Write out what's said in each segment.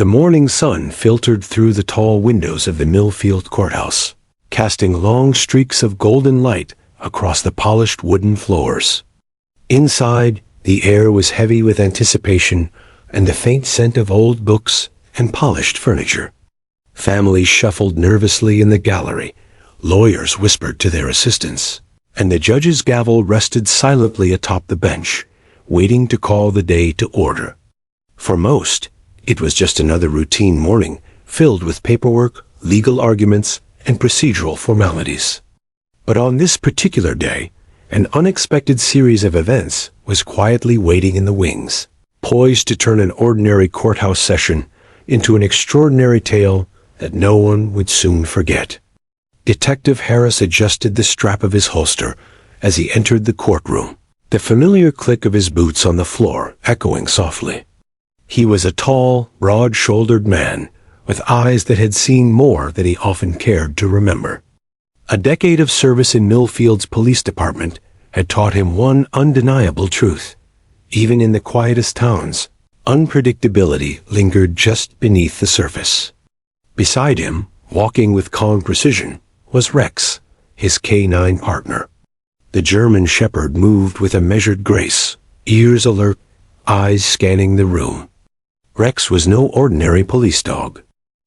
The morning sun filtered through the tall windows of the Millfield Courthouse, casting long streaks of golden light across the polished wooden floors. Inside, the air was heavy with anticipation and the faint scent of old books and polished furniture. Families shuffled nervously in the gallery, lawyers whispered to their assistants, and the judge's gavel rested silently atop the bench, waiting to call the day to order. For most, it was just another routine morning, filled with paperwork, legal arguments, and procedural formalities. But on this particular day, an unexpected series of events was quietly waiting in the wings, poised to turn an ordinary courthouse session into an extraordinary tale that no one would soon forget. Detective Harris adjusted the strap of his holster as he entered the courtroom, the familiar click of his boots on the floor echoing softly. He was a tall, broad-shouldered man with eyes that had seen more than he often cared to remember. A decade of service in Millfield's police department had taught him one undeniable truth. Even in the quietest towns, unpredictability lingered just beneath the surface. Beside him, walking with calm precision, was Rex, his canine partner. The German shepherd moved with a measured grace, ears alert, eyes scanning the room. Rex was no ordinary police dog.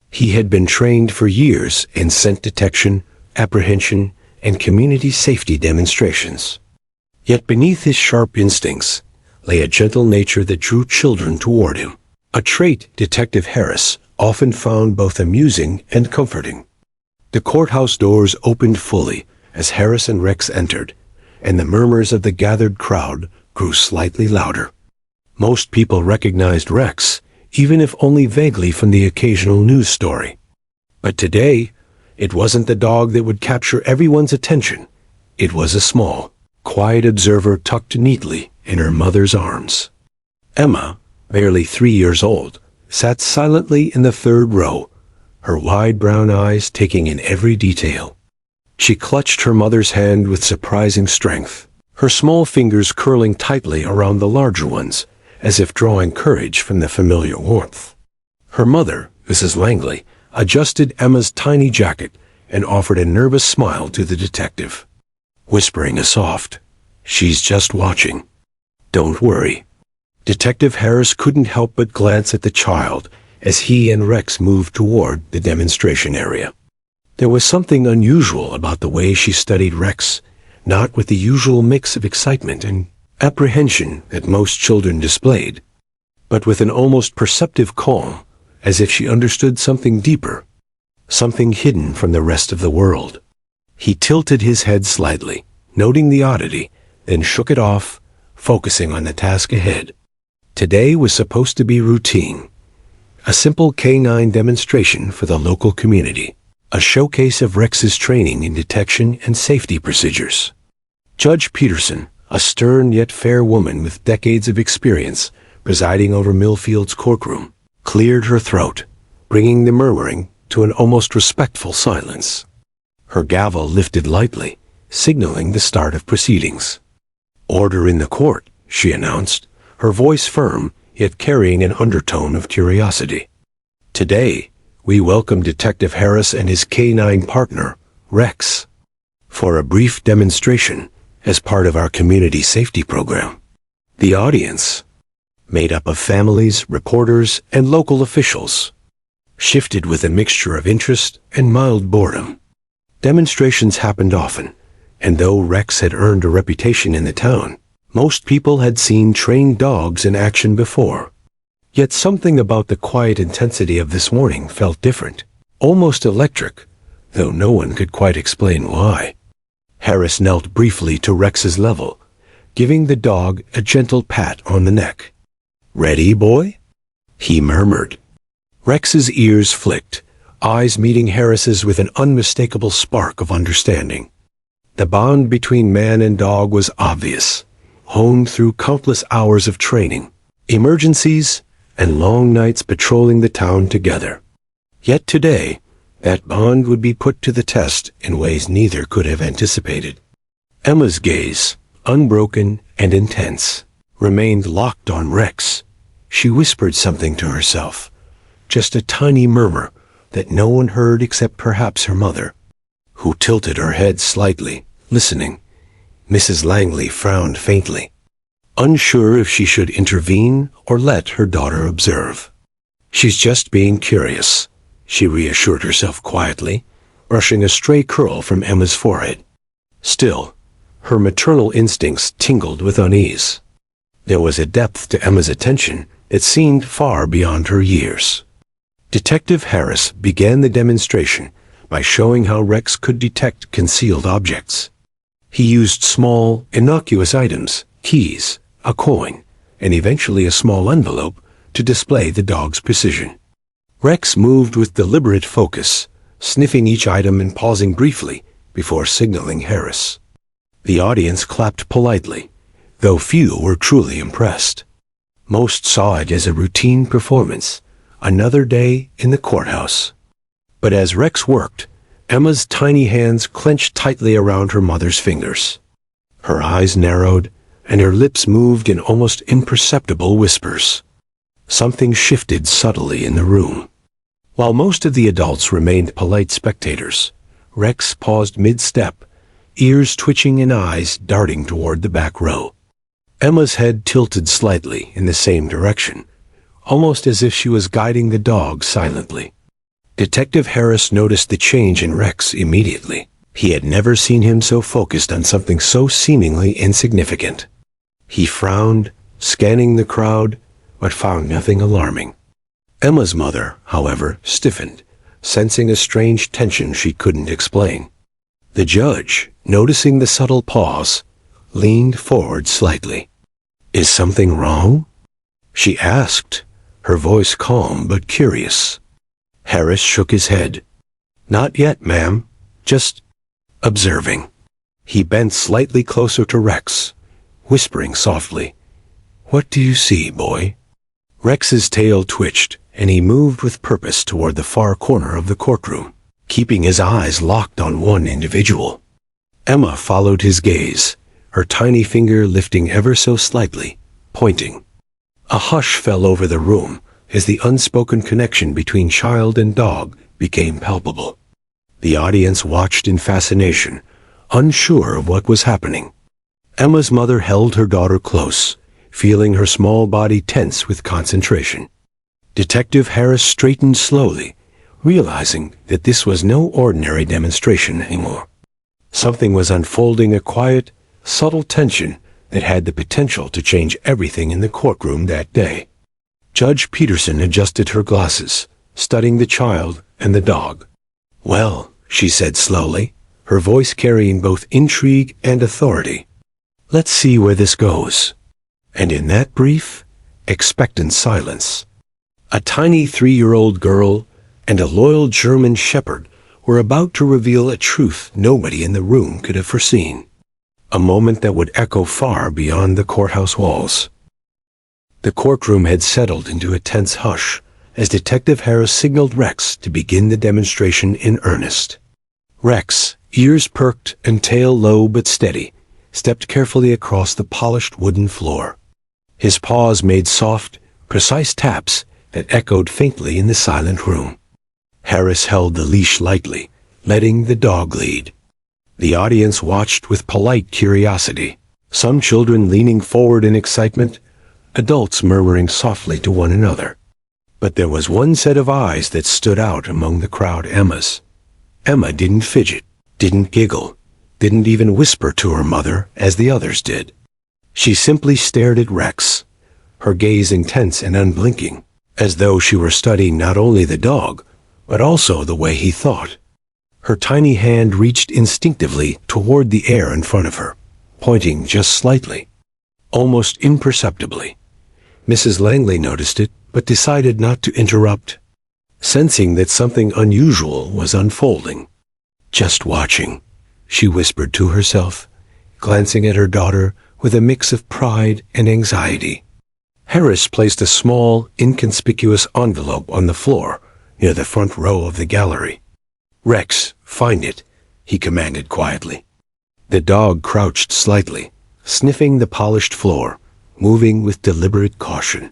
He had been trained for years in scent detection, apprehension, and community safety demonstrations. Yet beneath his sharp instincts lay a gentle nature that drew children toward him, a trait Detective Harris often found both amusing and comforting. The courthouse doors opened fully as Harris and Rex entered, and the murmurs of the gathered crowd grew slightly louder. Most people recognized Rex, even if only vaguely from the occasional news story. But today, it wasn't the dog that would capture everyone's attention. It was a small, quiet observer tucked neatly in her mother's arms. Emma, barely 3 years old, sat silently in the third row, her wide brown eyes taking in every detail. She clutched her mother's hand with surprising strength, her small fingers curling tightly around the larger ones, as if drawing courage from the familiar warmth. Her mother, Mrs. Langley, adjusted Emma's tiny jacket and offered a nervous smile to the detective, whispering a soft, "She's just watching. Don't worry." Detective Harris couldn't help but glance at the child as he and Rex moved toward the demonstration area. There was something unusual about the way she studied Rex, not with the usual mix of excitement and apprehension that most children displayed, but with an almost perceptive calm, as if she understood something deeper, something hidden from the rest of the world. He tilted his head slightly, noting the oddity, then shook it off, focusing on the task ahead. Today was supposed to be routine, a simple canine demonstration for the local community, a showcase of Rex's training in detection and safety procedures. Judge Peterson, a stern yet fair woman with decades of experience presiding over Millfield's courtroom, cleared her throat, bringing the murmuring to an almost respectful silence. Her gavel lifted lightly, signaling the start of proceedings. "Order in the court," she announced, her voice firm, yet carrying an undertone of curiosity. "Today, we welcome Detective Harris and his canine partner, Rex, for a brief demonstration as part of our community safety program." The audience, made up of families, reporters, and local officials, shifted with a mixture of interest and mild boredom. Demonstrations happened often, and though Rex had earned a reputation in the town, most people had seen trained dogs in action before. Yet something about the quiet intensity of this morning felt different, almost electric, though no one could quite explain why. Harris knelt briefly to Rex's level, giving the dog a gentle pat on the neck. "Ready, boy?" he murmured. Rex's ears flicked, eyes meeting Harris's with an unmistakable spark of understanding. The bond between man and dog was obvious, honed through countless hours of training, emergencies, and long nights patrolling the town together. Yet today, that bond would be put to the test in ways neither could have anticipated. Emma's gaze, unbroken and intense, remained locked on Rex. She whispered something to herself, just a tiny murmur that no one heard except perhaps her mother, who tilted her head slightly, listening. Mrs. Langley frowned faintly, unsure if she should intervene or let her daughter observe. "She's just being curious," she reassured herself quietly, brushing a stray curl from Emma's forehead. Still, her maternal instincts tingled with unease. There was a depth to Emma's attention that seemed far beyond her years. Detective Harris began the demonstration by showing how Rex could detect concealed objects. He used small, innocuous items, keys, a coin, and eventually a small envelope to display the dog's precision. Rex moved with deliberate focus, sniffing each item and pausing briefly before signaling Harris. The audience clapped politely, though few were truly impressed. Most saw it as a routine performance, another day in the courthouse. But as Rex worked, Emma's tiny hands clenched tightly around her mother's fingers. Her eyes narrowed, and her lips moved in almost imperceptible whispers. Something shifted subtly in the room. While most of the adults remained polite spectators, Rex paused mid-step, ears twitching and eyes darting toward the back row. Emma's head tilted slightly in the same direction, almost as if she was guiding the dog silently. Detective Harris noticed the change in Rex immediately. He had never seen him so focused on something so seemingly insignificant. He frowned, scanning the crowd, but found nothing alarming. Emma's mother, however, stiffened, sensing a strange tension she couldn't explain. The judge, noticing the subtle pause, leaned forward slightly. "Is something wrong?" she asked, her voice calm but curious. Harris shook his head. "Not yet, ma'am. Just observing." He bent slightly closer to Rex, whispering softly, "What do you see, boy?" Rex's tail twitched, and he moved with purpose toward the far corner of the courtroom, keeping his eyes locked on one individual. Emma followed his gaze, her tiny finger lifting ever so slightly, pointing. A hush fell over the room as the unspoken connection between child and dog became palpable. The audience watched in fascination, unsure of what was happening. Emma's mother held her daughter close, feeling her small body tense with concentration. Detective Harris straightened slowly, realizing that this was no ordinary demonstration anymore. Something was unfolding, a quiet, subtle tension that had the potential to change everything in the courtroom that day. Judge Peterson adjusted her glasses, studying the child and the dog. "Well," she said slowly, her voice carrying both intrigue and authority, "let's see where this goes." And in that brief, expectant silence, a tiny 3-year-old girl and a loyal German shepherd were about to reveal a truth nobody in the room could have foreseen. A moment that would echo far beyond the courthouse walls. The courtroom had settled into a tense hush as Detective Harris signaled Rex to begin the demonstration in earnest. Rex, ears perked and tail low but steady, stepped carefully across the polished wooden floor. His paws made soft, precise taps that echoed faintly in the silent room. Harris held the leash lightly, letting the dog lead. The audience watched with polite curiosity, some children leaning forward in excitement, adults murmuring softly to one another. But there was one set of eyes that stood out among the crowd, Emma's. Emma didn't fidget, didn't giggle, didn't even whisper to her mother as the others did. She simply stared at Rex, her gaze intense and unblinking, as though she were studying not only the dog, but also the way he thought. Her tiny hand reached instinctively toward the air in front of her, pointing just slightly, almost imperceptibly. Mrs. Langley noticed it, but decided not to interrupt, sensing that something unusual was unfolding. "Just watching," she whispered to herself, glancing at her daughter with a mix of pride and anxiety. Harris placed a small, inconspicuous envelope on the floor near the front row of the gallery. "Rex, find it," he commanded quietly. The dog crouched slightly, sniffing the polished floor, moving with deliberate caution.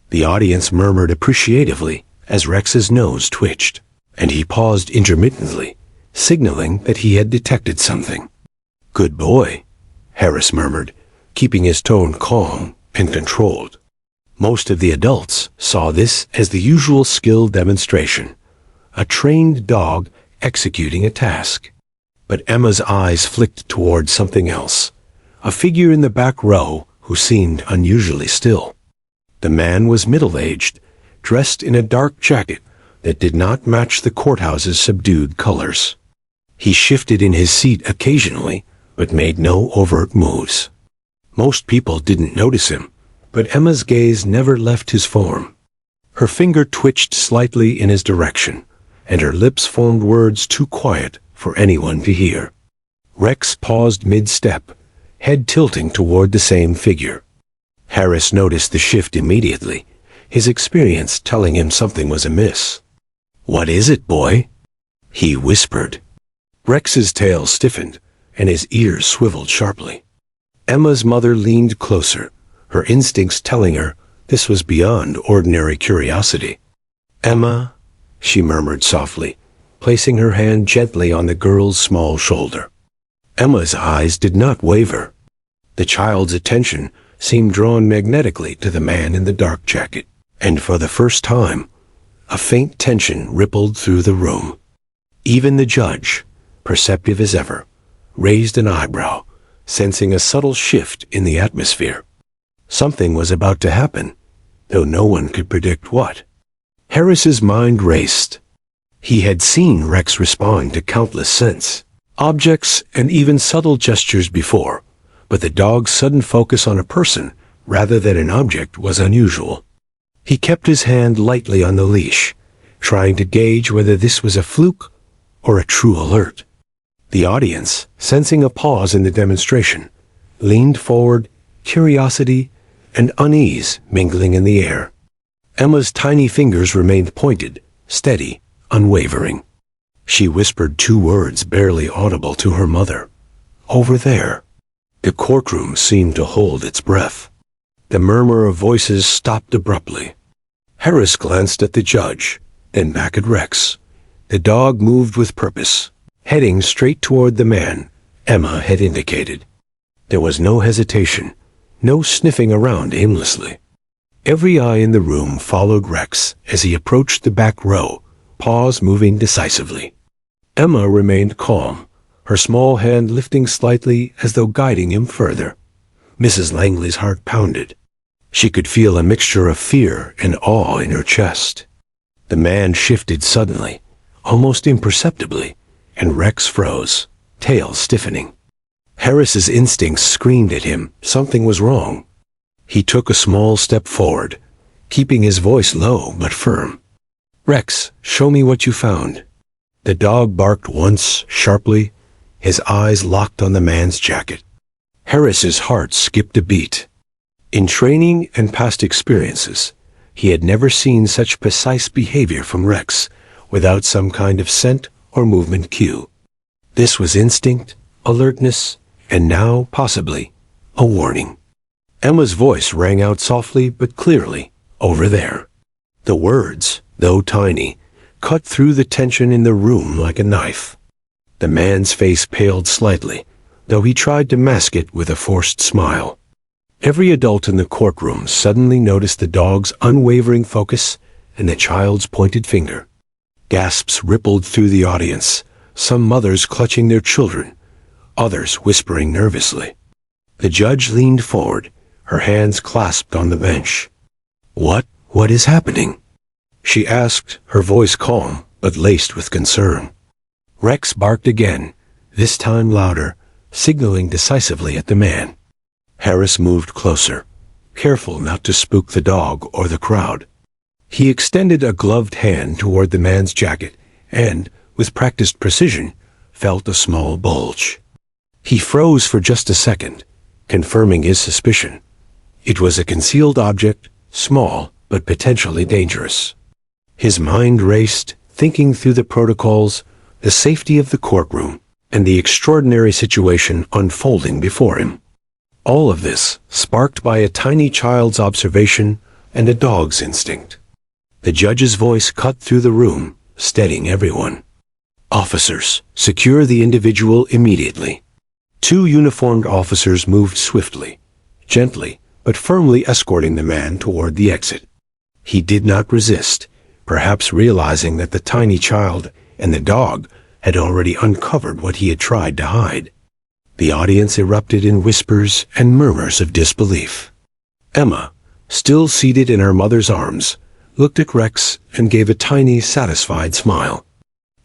The audience murmured appreciatively as Rex's nose twitched, and he paused intermittently, signaling that he had detected something. "Good boy," Harris murmured, keeping his tone calm and controlled. Most of the adults saw this as the usual skill demonstration, a trained dog executing a task. But Emma's eyes flicked toward something else, a figure in the back row who seemed unusually still. The man was middle-aged, dressed in a dark jacket that did not match the courthouse's subdued colors. He shifted in his seat occasionally, but made no overt moves. Most people didn't notice him, but Emma's gaze never left his form. Her finger twitched slightly in his direction, and her lips formed words too quiet for anyone to hear. Rex paused mid-step, head tilting toward the same figure. Harris noticed the shift immediately, his experience telling him something was amiss. "What is it, boy?" he whispered. Rex's tail stiffened, and his ears swiveled sharply. Emma's mother leaned closer, her instincts telling her this was beyond ordinary curiosity. "Emma," she murmured softly, placing her hand gently on the girl's small shoulder. Emma's eyes did not waver. The child's attention seemed drawn magnetically to the man in the dark jacket, and for the first time, a faint tension rippled through the room. Even the judge, perceptive as ever, raised an eyebrow, sensing a subtle shift in the atmosphere. Something was about to happen, though no one could predict what. Harris's mind raced. He had seen Rex respond to countless scents, objects, and even subtle gestures before, but the dog's sudden focus on a person rather than an object was unusual. He kept his hand lightly on the leash, trying to gauge whether this was a fluke or a true alert. The audience, sensing a pause in the demonstration, leaned forward, curiosity and unease mingling in the air. Emma's tiny fingers remained pointed, steady, unwavering. She whispered two words barely audible to her mother. "Over there." The courtroom seemed to hold its breath. The murmur of voices stopped abruptly. Harris glanced at the judge, then back at Rex. The dog moved with purpose, heading straight toward the man Emma had indicated. There was no hesitation, no sniffing around aimlessly. Every eye in the room followed Rex as he approached the back row, paws moving decisively. Emma remained calm, her small hand lifting slightly as though guiding him further. Mrs. Langley's heart pounded. She could feel a mixture of fear and awe in her chest. The man shifted suddenly, almost imperceptibly, and Rex froze, tail stiffening. Harris's instincts screamed at him something was wrong. He took a small step forward, keeping his voice low but firm. "Rex, show me what you found." The dog barked once, sharply, his eyes locked on the man's jacket. Harris's heart skipped a beat. In training and past experiences, he had never seen such precise behavior from Rex without some kind of scent or movement cue. This was instinct, alertness, and now, possibly, a warning. Emma's voice rang out softly but clearly, "Over there." The words, though tiny, cut through the tension in the room like a knife. The man's face paled slightly, though he tried to mask it with a forced smile. Every adult in the courtroom suddenly noticed the dog's unwavering focus and the child's pointed finger. Gasps rippled through the audience, some mothers clutching their children, others whispering nervously. The judge leaned forward, her hands clasped on the bench. What is happening?" she asked, her voice calm but laced with concern. Rex barked again, this time louder, signaling decisively at the man. Harris moved closer, careful not to spook the dog or the crowd. He extended a gloved hand toward the man's jacket and, with practiced precision, felt a small bulge. He froze for just a second, confirming his suspicion. It was a concealed object, small but potentially dangerous. His mind raced, thinking through the protocols, the safety of the courtroom, and the extraordinary situation unfolding before him. All of this sparked by a tiny child's observation and a dog's instinct. The judge's voice cut through the room, steadying everyone. "Officers, secure the individual immediately." Two uniformed officers moved swiftly, gently, but firmly escorting the man toward the exit. He did not resist, perhaps realizing that the tiny child and the dog had already uncovered what he had tried to hide. The audience erupted in whispers and murmurs of disbelief. Emma, still seated in her mother's arms, looked at Rex and gave a tiny, satisfied smile.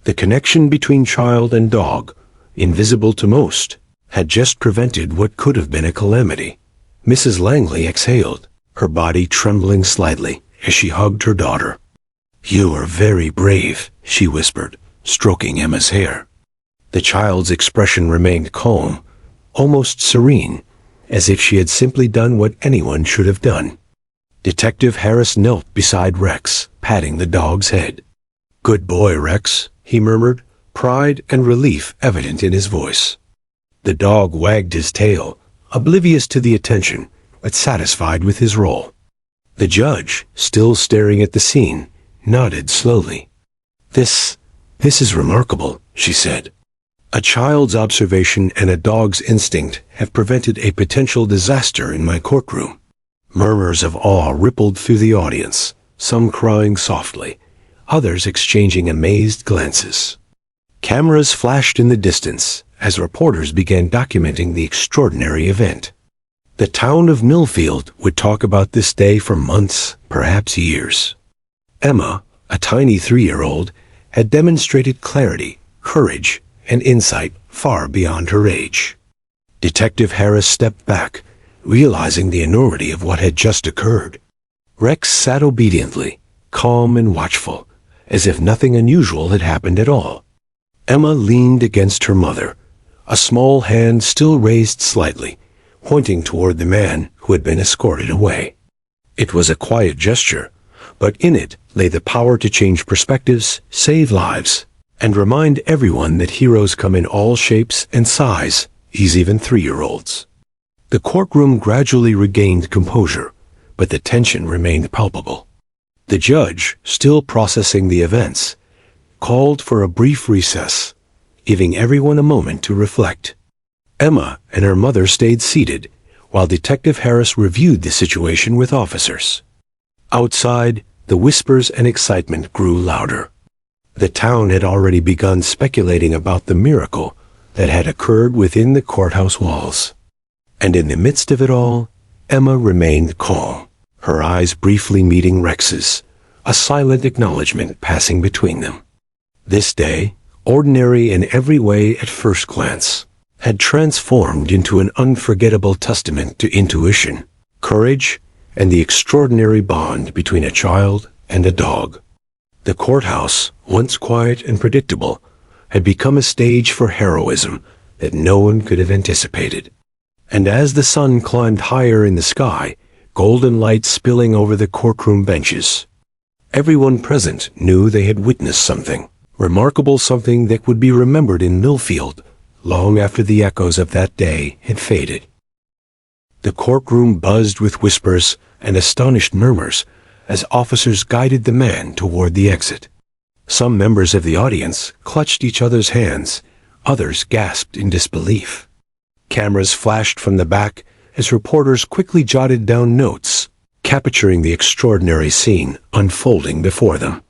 The connection between child and dog, invisible to most, had just prevented what could have been a calamity. Mrs. Langley exhaled, her body trembling slightly as she hugged her daughter. "You are very brave," she whispered, stroking Emma's hair. The child's expression remained calm, almost serene, as if she had simply done what anyone should have done. Detective Harris knelt beside Rex, patting the dog's head. "Good boy, Rex," he murmured, pride and relief evident in his voice. The dog wagged his tail, oblivious to the attention, but satisfied with his role. The judge, still staring at the scene, nodded slowly. This is remarkable," she said. "A child's observation and a dog's instinct have prevented a potential disaster in my courtroom." Murmurs of awe rippled through the audience, some crying softly, others exchanging amazed glances. Cameras flashed in the distance as reporters began documenting the extraordinary event. The town of Millfield would talk about this day for months, perhaps years. Emma, a tiny 3-year-old, had demonstrated clarity, courage, and insight far beyond her age. Detective Harris stepped back, realizing the enormity of what had just occurred. Rex sat obediently, calm and watchful, as if nothing unusual had happened at all. Emma leaned against her mother, a small hand still raised slightly, pointing toward the man who had been escorted away. It was a quiet gesture, but in it lay the power to change perspectives, save lives, and remind everyone that heroes come in all shapes and size, even 3-year-olds. The courtroom gradually regained composure, but the tension remained palpable. The judge, still processing the events, called for a brief recess, giving everyone a moment to reflect. Emma and her mother stayed seated, while Detective Harris reviewed the situation with officers. Outside, the whispers and excitement grew louder. The town had already begun speculating about the miracle that had occurred within the courthouse walls. And in the midst of it all, Emma remained calm, her eyes briefly meeting Rex's, a silent acknowledgement passing between them. This day, ordinary in every way at first glance, had transformed into an unforgettable testament to intuition, courage, and the extraordinary bond between a child and a dog. The courthouse, once quiet and predictable, had become a stage for heroism that no one could have anticipated. And as the sun climbed higher in the sky, golden light spilling over the courtroom benches, everyone present knew they had witnessed something, remarkable, something that would be remembered in Millfield long after the echoes of that day had faded. The courtroom buzzed with whispers and astonished murmurs as officers guided the man toward the exit. Some members of the audience clutched each other's hands, others gasped in disbelief. Cameras flashed from the back as reporters quickly jotted down notes, capturing the extraordinary scene unfolding before them.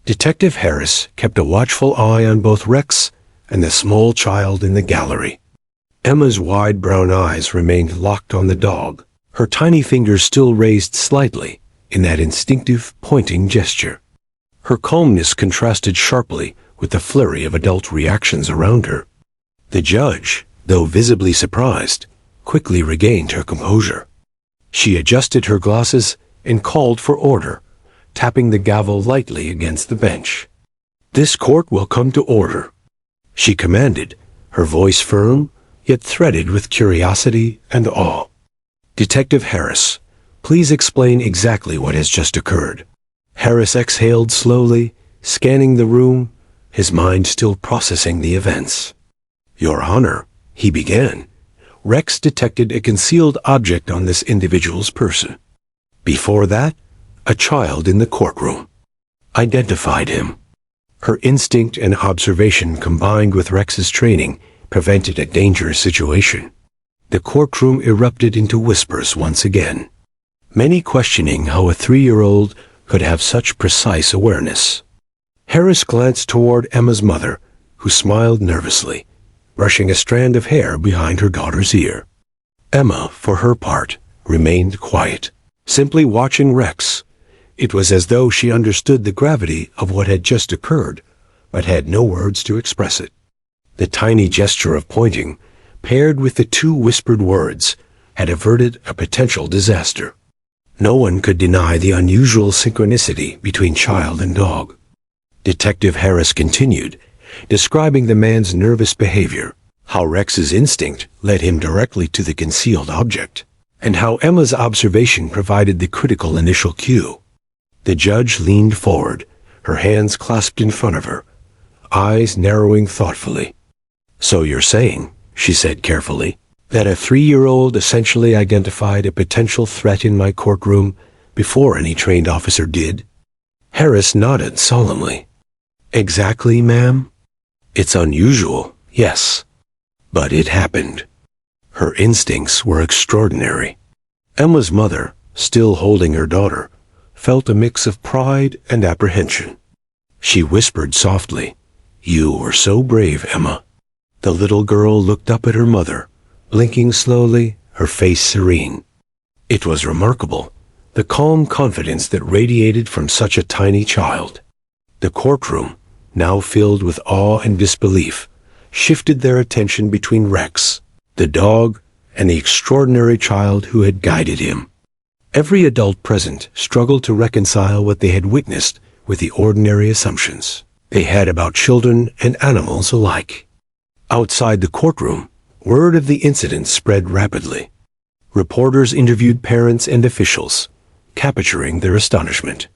Detective Harris kept a watchful eye on both Rex and the small child in the gallery. Emma's wide brown eyes remained locked on the dog, her tiny fingers still raised slightly in that instinctive pointing gesture. Her calmness contrasted sharply with the flurry of adult reactions around her. The judge, though visibly surprised, quickly regained her composure. She adjusted her glasses and called for order, tapping the gavel lightly against the bench. "This court will come to order," she commanded, her voice firm, yet threaded with curiosity and awe. "Detective Harris, please explain exactly what has just occurred." Harris exhaled slowly, scanning the room, his mind still processing the events. "Your Honor," he began, Rex detected a concealed object on this individual's person. Before that, a child in the courtroom. identified him. Her instinct and observation combined with Rex's training prevented a dangerous situation. The courtroom erupted into whispers once again, many questioning how a 3-year-old could have such precise awareness. Harris glanced toward Emma's mother, who smiled nervously, brushing a strand of hair behind her daughter's ear. Emma, for her part, remained quiet, simply watching Rex. It was as though she understood the gravity of what had just occurred, but had no words to express it. The tiny gesture of pointing, paired with the 2 whispered words, had averted a potential disaster. No one could deny the unusual synchronicity between child and dog. Detective Harris continued, describing the man's nervous behavior, how Rex's instinct led him directly to the concealed object, and how Emma's observation provided the critical initial cue. The judge leaned forward, her hands clasped in front of her, eyes narrowing thoughtfully. "So you're saying," she said carefully, "that a 3-year-old essentially identified a potential threat in my courtroom before any trained officer did?" Harris nodded solemnly. "Exactly, ma'am. It's unusual, yes. But it happened." Her instincts were extraordinary. Emma's mother, still holding her daughter, felt a mix of pride and apprehension. She whispered softly, "You were so brave, Emma." The little girl looked up at her mother, blinking slowly, her face serene. It was remarkable, the calm confidence that radiated from such a tiny child. The courtroom, now filled with awe and disbelief, shifted their attention between Rex, the dog, and the extraordinary child who had guided him. Every adult present struggled to reconcile what they had witnessed with the ordinary assumptions they had about children and animals alike. Outside the courtroom, word of the incident spread rapidly. Reporters interviewed parents and officials, capturing their astonishment.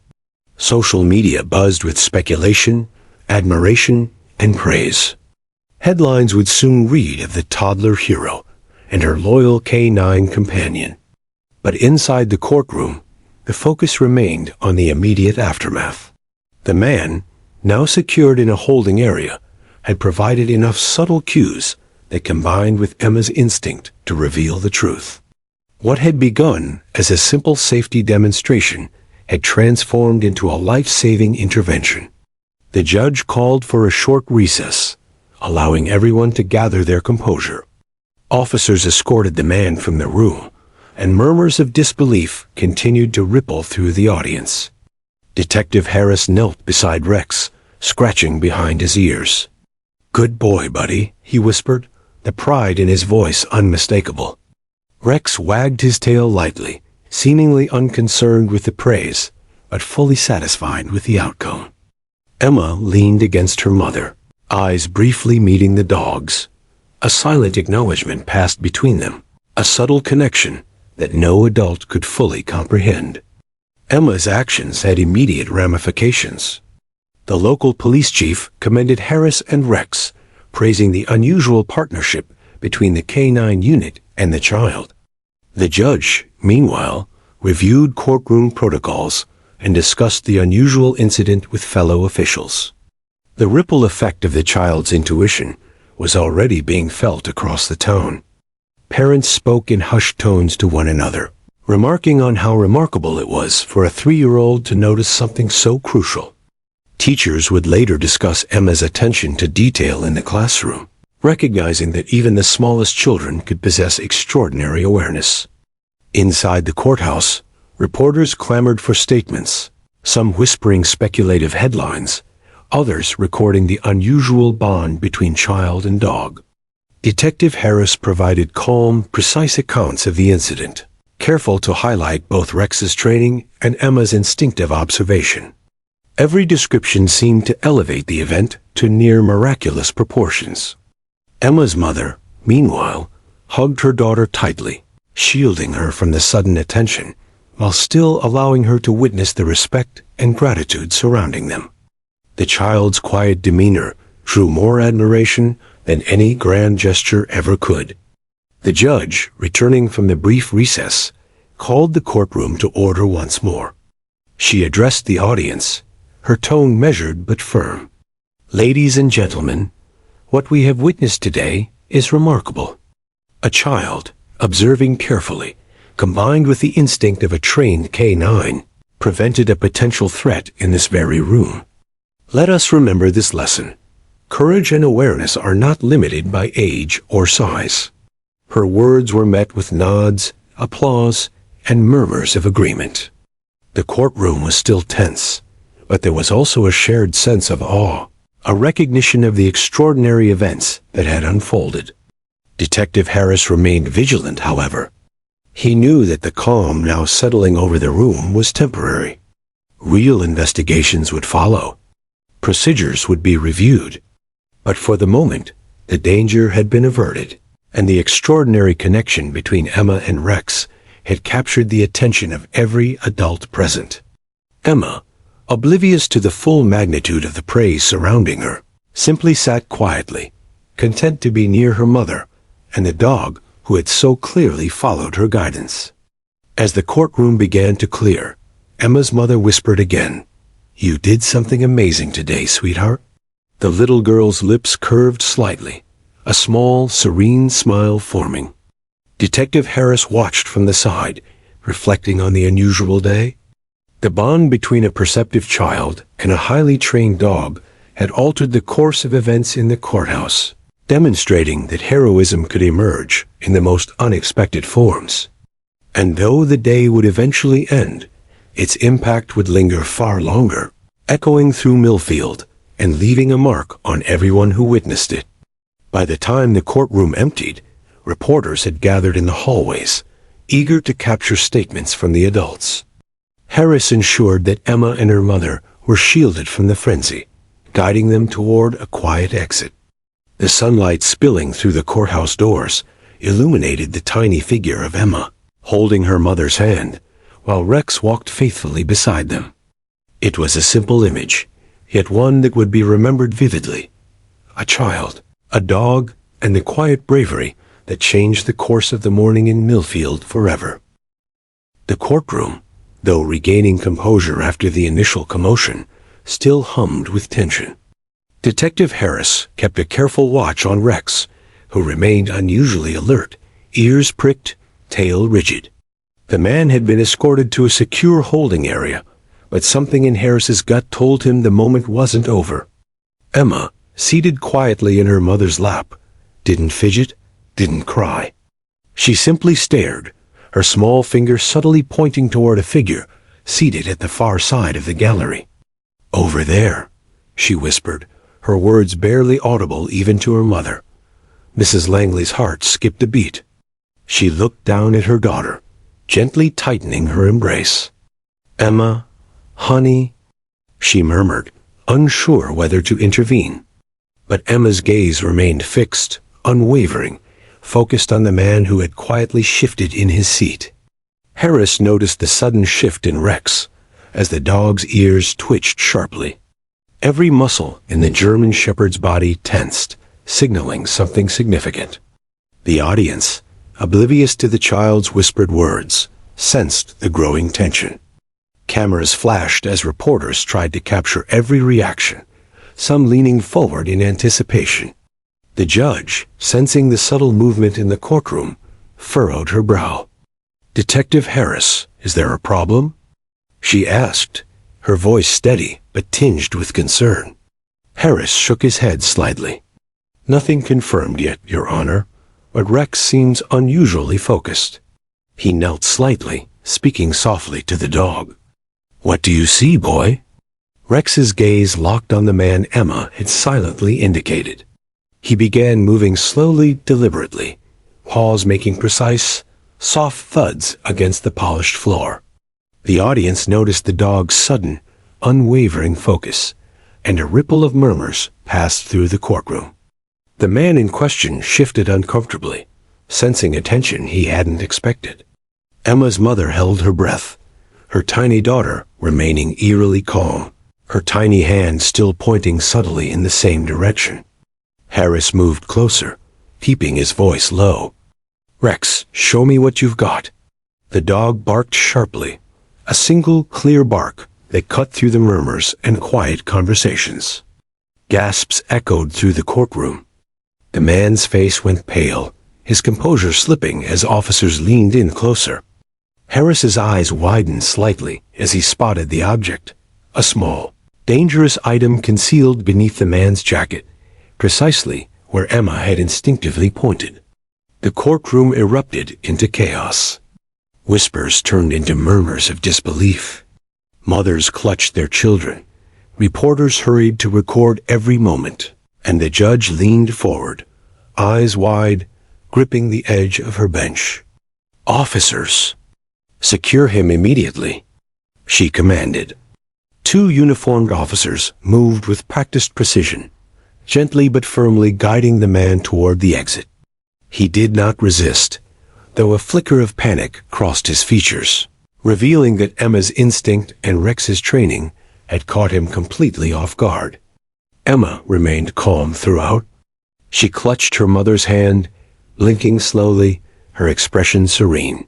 Social media buzzed with speculation, admiration, and praise. Headlines would soon read of the toddler hero and her loyal canine companion. But inside the courtroom, the focus remained on the immediate aftermath. The man, now secured in a holding area, had provided enough subtle cues that combined with Emma's instinct to reveal the truth. What had begun as a simple safety demonstration had transformed into a life-saving intervention. The judge called for a short recess, allowing everyone to gather their composure. Officers escorted the man from the room, and murmurs of disbelief continued to ripple through the audience. Detective Harris knelt beside Rex, scratching behind his ears. "Good boy, buddy," he whispered, the pride in his voice unmistakable. Rex wagged his tail lightly, seemingly unconcerned with the praise, but fully satisfied with the outcome. Emma leaned against her mother, eyes briefly meeting the dog's. A silent acknowledgement passed between them, a subtle connection that no adult could fully comprehend. Emma's actions had immediate ramifications. The local police chief commended Harris and Rex, praising the unusual partnership between the canine unit and the child. The judge, meanwhile, reviewed courtroom protocols and discussed the unusual incident with fellow officials. The ripple effect of the child's intuition was already being felt across the town. Parents spoke in hushed tones to one another, remarking on how remarkable it was for a 3-year-old to notice something so crucial. Teachers would later discuss Emma's attention to detail in the classroom, recognizing that even the smallest children could possess extraordinary awareness. Inside the courthouse, reporters clamored for statements, some whispering speculative headlines, others recording the unusual bond between child and dog. Detective Harris provided calm, precise accounts of the incident, careful to highlight both Rex's training and Emma's instinctive observation. Every description seemed to elevate the event to near miraculous proportions. Emma's mother, meanwhile, hugged her daughter tightly, shielding her from the sudden attention, while still allowing her to witness the respect and gratitude surrounding them. The child's quiet demeanor drew more admiration than any grand gesture ever could. The judge, returning from the brief recess, called the courtroom to order once more. She addressed the audience, her tone measured but firm. "Ladies and gentlemen, what we have witnessed today is remarkable. A child, observing carefully, combined with the instinct of a trained K9, prevented a potential threat in this very room. Let us remember this lesson. Courage and awareness are not limited by age or size." Her words were met with nods, applause, and murmurs of agreement. The courtroom was still tense, but there was also a shared sense of awe, a recognition of the extraordinary events that had unfolded. Detective Harris remained vigilant, however. He knew that the calm now settling over the room was temporary. Real investigations would follow. Procedures would be reviewed. But for the moment, the danger had been averted, and the extraordinary connection between Emma and Rex had captured the attention of every adult present. Emma, oblivious to the full magnitude of the praise surrounding her, simply sat quietly, content to be near her mother and the dog who had so clearly followed her guidance. As the courtroom began to clear, Emma's mother whispered again, "You did something amazing today, sweetheart." The little girl's lips curved slightly, a small, serene smile forming. Detective Harris watched from the side, reflecting on the unusual day. The bond between a perceptive child and a highly trained dog had altered the course of events in the courthouse, demonstrating that heroism could emerge in the most unexpected forms. And though the day would eventually end, its impact would linger far longer, echoing through Millfield and leaving a mark on everyone who witnessed it. By the time the courtroom emptied, reporters had gathered in the hallways, eager to capture statements from the adults. Harris ensured that Emma and her mother were shielded from the frenzy, guiding them toward a quiet exit. The sunlight spilling through the courthouse doors illuminated the tiny figure of Emma, holding her mother's hand, while Rex walked faithfully beside them. It was a simple image, yet one that would be remembered vividly. A child, a dog, and the quiet bravery that changed the course of the morning in Millfield forever. The courtroom, though regaining composure after the initial commotion, still hummed with tension. Detective Harris kept a careful watch on Rex, who remained unusually alert, ears pricked, tail rigid. The man had been escorted to a secure holding area, but something in Harris's gut told him the moment wasn't over. Emma, seated quietly in her mother's lap, didn't fidget, didn't cry. She simply stared, her small finger subtly pointing toward a figure seated at the far side of the gallery. "Over there," she whispered, her words barely audible even to her mother. Mrs. Langley's heart skipped a beat. She looked down at her daughter, gently tightening her embrace. "Emma, honey," she murmured, unsure whether to intervene. But Emma's gaze remained fixed, unwavering, focused on the man who had quietly shifted in his seat. Harris noticed the sudden shift in Rex, as the dog's ears twitched sharply. Every muscle in the German shepherd's body tensed, signaling something significant. The audience, oblivious to the child's whispered words, sensed the growing tension. Cameras flashed as reporters tried to capture every reaction, some leaning forward in anticipation. The judge, sensing the subtle movement in the courtroom, furrowed her brow. "Detective Harris, is there a problem?" she asked, her voice steady but tinged with concern. Harris shook his head slightly. "Nothing confirmed yet, Your Honor, but Rex seems unusually focused." He knelt slightly, speaking softly to the dog. "What do you see, boy?" Rex's gaze locked on the man Emma had silently indicated. He began moving slowly, deliberately, paws making precise, soft thuds against the polished floor. The audience noticed the dog's sudden, unwavering focus, and a ripple of murmurs passed through the courtroom. The man in question shifted uncomfortably, sensing a tension he hadn't expected. Emma's mother held her breath, her tiny daughter remaining eerily calm, her tiny hand still pointing subtly in the same direction. Harris moved closer, keeping his voice low. "Rex, show me what you've got." The dog barked sharply, a single clear bark that cut through the murmurs and quiet conversations. Gasps echoed through the courtroom. The man's face went pale, his composure slipping as officers leaned in closer. Harris's eyes widened slightly as he spotted the object, a small, dangerous item concealed beneath the man's jacket, precisely where Emma had instinctively pointed. The courtroom erupted into chaos. Whispers turned into murmurs of disbelief. Mothers clutched their children. Reporters hurried to record every moment, and the judge leaned forward, eyes wide, gripping the edge of her bench. "Officers, secure him immediately," she commanded. Two uniformed officers moved with practiced precision, gently but firmly guiding the man toward the exit. He did not resist, though a flicker of panic crossed his features, revealing that Emma's instinct and Rex's training had caught him completely off guard. Emma remained calm throughout. She clutched her mother's hand, blinking slowly, her expression serene.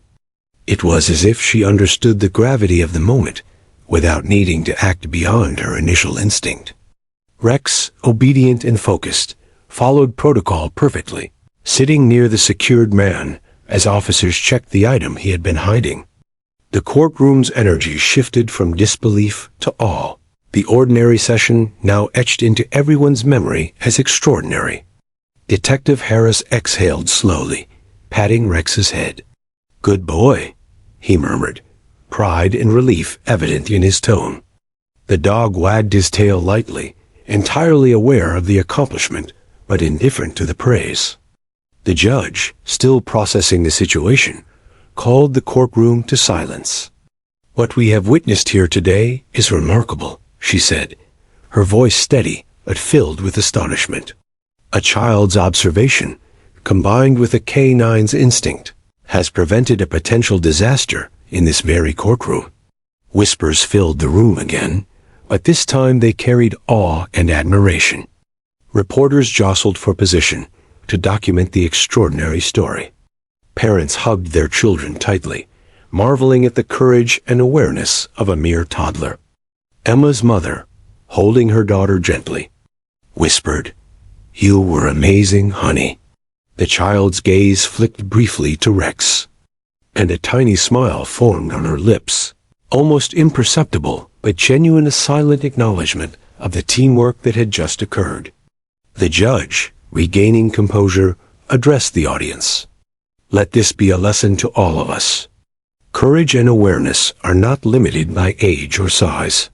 It was as if she understood the gravity of the moment, without needing to act beyond her initial instinct. Rex, obedient and focused, followed protocol perfectly, sitting near the secured man as officers checked the item he had been hiding. The courtroom's energy shifted from disbelief to awe, the ordinary session now etched into everyone's memory as extraordinary. Detective Harris exhaled slowly, patting Rex's head. "Good boy," he murmured, pride and relief evident in his tone. The dog wagged his tail lightly, entirely aware of the accomplishment, but indifferent to the praise. The judge, still processing the situation, called the courtroom to silence. "What we have witnessed here today is remarkable," she said, her voice steady but filled with astonishment. "A child's observation, combined with a canine's instinct, has prevented a potential disaster in this very courtroom." Whispers filled the room again, but this time they carried awe and admiration. Reporters jostled for position to document the extraordinary story. Parents hugged their children tightly, marveling at the courage and awareness of a mere toddler. Emma's mother, holding her daughter gently, whispered, "You were amazing, honey." The child's gaze flicked briefly to Rex, and a tiny smile formed on her lips, almost imperceptible but genuine, a silent acknowledgement of the teamwork that had just occurred. The judge, regaining composure, addressed the audience. "Let this be a lesson to all of us. Courage and awareness are not limited by age or size.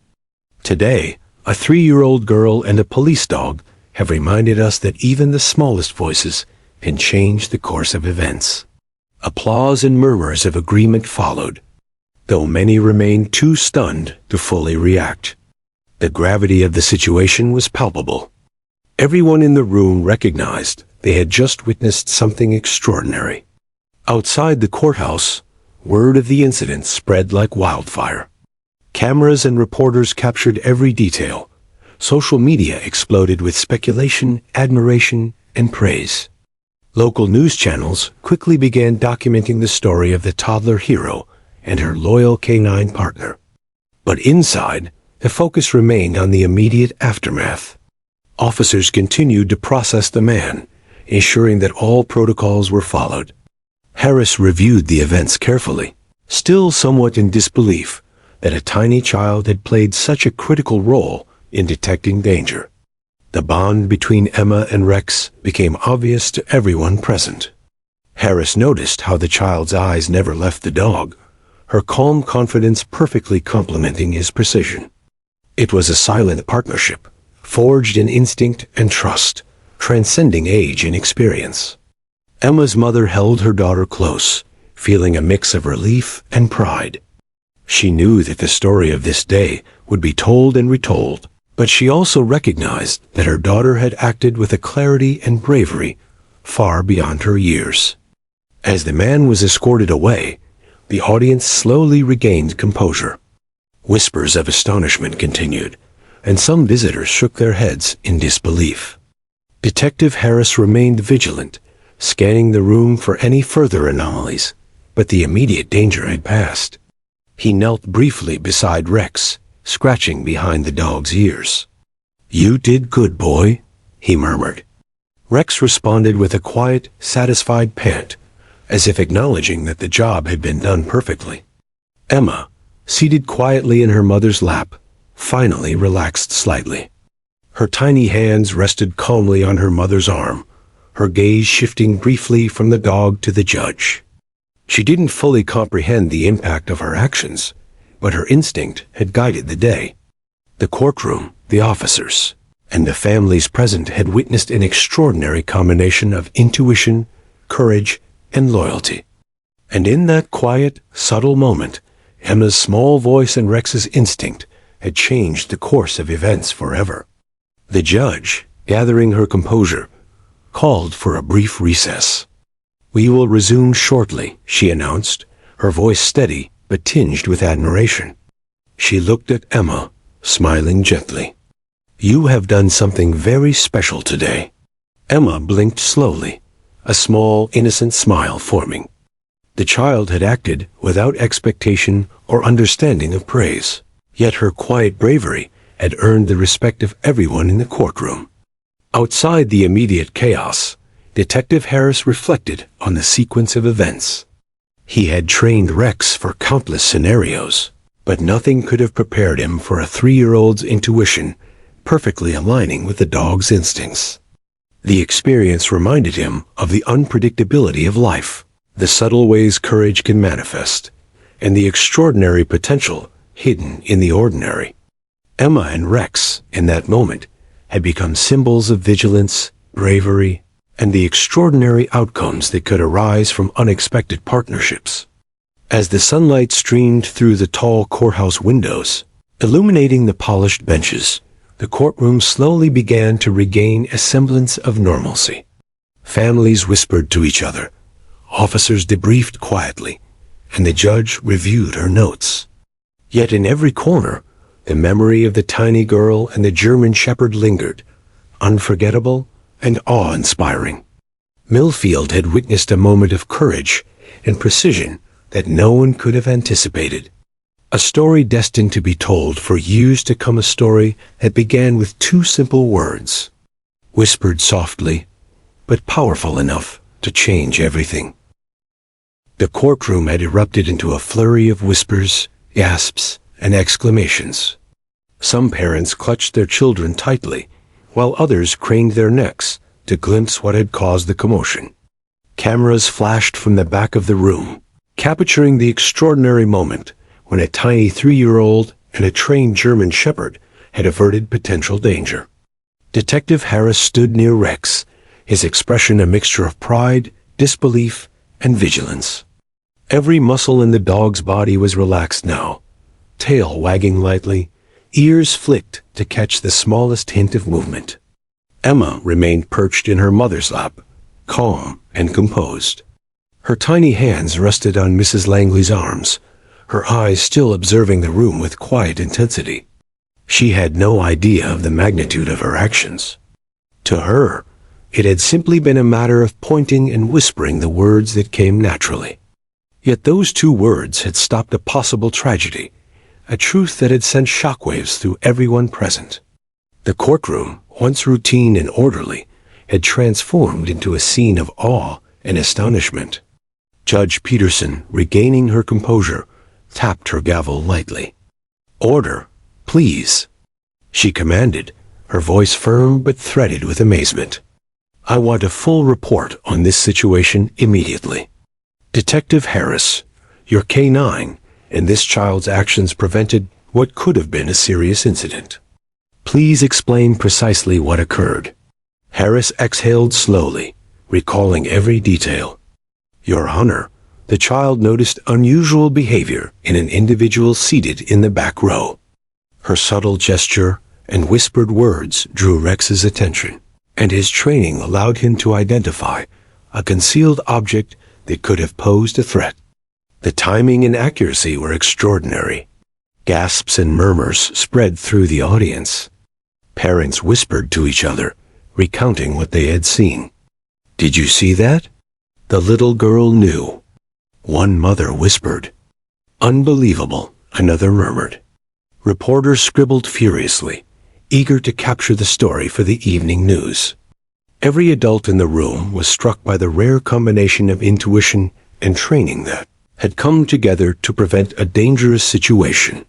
Today, a 3-year-old girl and a police dog have reminded us that even the smallest voices can change the course of events." Applause and murmurs of agreement followed, though many remained too stunned to fully react. The gravity of the situation was palpable. Everyone in the room recognized they had just witnessed something extraordinary. Outside the courthouse, word of the incident spread like wildfire. Cameras and reporters captured every detail. Social media exploded with speculation, admiration, and praise. Local news channels quickly began documenting the story of the toddler hero and her loyal canine partner. But inside, the focus remained on the immediate aftermath. Officers continued to process the man, ensuring that all protocols were followed. Harris reviewed the events carefully, still somewhat in disbelief that a tiny child had played such a critical role in detecting danger. The bond between Emma and Rex became obvious to everyone present. Harris noticed how the child's eyes never left the dog, her calm confidence perfectly complementing his precision. It was a silent partnership, forged in instinct and trust, transcending age and experience. Emma's mother held her daughter close, feeling a mix of relief and pride. She knew that the story of this day would be told and retold, but she also recognized that her daughter had acted with a clarity and bravery far beyond her years. As the man was escorted away, the audience slowly regained composure. Whispers of astonishment continued, and some visitors shook their heads in disbelief. Detective Harris remained vigilant, scanning the room for any further anomalies, but the immediate danger had passed. He knelt briefly beside Rex, scratching behind the dog's ears. "You did good, boy," he murmured. Rex responded with a quiet, satisfied pant, as if acknowledging that the job had been done perfectly. Emma, seated quietly in her mother's lap, finally relaxed slightly. Her tiny hands rested calmly on her mother's arm, her gaze shifting briefly from the dog to the judge. She didn't fully comprehend the impact of her actions, but her instinct had guided the day. The courtroom, the officers, and the families present had witnessed an extraordinary combination of intuition, courage, and loyalty. And in that quiet, subtle moment, Emma's small voice and Rex's instinct had changed the course of events forever. The judge, gathering her composure, called for a brief recess. "We will resume shortly," she announced, her voice steady but tinged with admiration. She looked at Emma, smiling gently. "You have done something very special today." Emma blinked slowly, a small, innocent smile forming. The child had acted without expectation or understanding of praise, yet her quiet bravery had earned the respect of everyone in the courtroom. Outside the immediate chaos, Detective Harris reflected on the sequence of events. He had trained Rex for countless scenarios, but nothing could have prepared him for a 3-year-old's intuition, perfectly aligning with the dog's instincts. The experience reminded him of the unpredictability of life, the subtle ways courage can manifest, and the extraordinary potential hidden in the ordinary. Emma and Rex, in that moment, had become symbols of vigilance, bravery, and the extraordinary outcomes that could arise from unexpected partnerships. As the sunlight streamed through the tall courthouse windows, illuminating the polished benches, the courtroom slowly began to regain a semblance of normalcy. Families whispered to each other, officers debriefed quietly, and the judge reviewed her notes. Yet in every corner, the memory of the tiny girl and the German shepherd lingered, unforgettable and awe-inspiring. Millfield had witnessed a moment of courage and precision that no one could have anticipated. A story destined to be told for years to come, a story that began with 2 simple words, whispered softly, but powerful enough to change everything. The courtroom had erupted into a flurry of whispers, gasps, and exclamations. Some parents clutched their children tightly, while others craned their necks to glimpse what had caused the commotion. Cameras flashed from the back of the room, capturing the extraordinary moment when a tiny 3-year-old and a trained German shepherd had averted potential danger. Detective Harris stood near Rex, his expression a mixture of pride, disbelief, and vigilance. Every muscle in the dog's body was relaxed now, tail wagging lightly, ears flicked to catch the smallest hint of movement. Emma remained perched in her mother's lap, calm and composed. Her tiny hands rested on Mrs. Langley's arms, her eyes still observing the room with quiet intensity. She had no idea of the magnitude of her actions. To her, it had simply been a matter of pointing and whispering the words that came naturally. Yet those 2 words had stopped a possible tragedy, a truth that had sent shockwaves through everyone present. The courtroom, once routine and orderly, had transformed into a scene of awe and astonishment. Judge Peterson, regaining her composure, tapped her gavel lightly. "Order, please," she commanded, her voice firm but threaded with amazement. "I want a full report on this situation immediately. Detective Harris, your K9 and this child's actions prevented what could have been a serious incident. Please explain precisely what occurred." Harris exhaled slowly, recalling every detail. "Your Honor, the child noticed unusual behavior in an individual seated in the back row." Her subtle gesture and whispered words drew Rex's attention, and his training allowed him to identify a concealed object that could have posed a threat. The timing and accuracy were extraordinary. Gasps and murmurs spread through the audience. Parents whispered to each other, recounting what they had seen. "Did you see that?" The little girl knew. One mother whispered. "Unbelievable," another murmured. Reporters scribbled furiously, eager to capture the story for the evening news. Every adult in the room was struck by the rare combination of intuition and training that had come together to prevent a dangerous situation.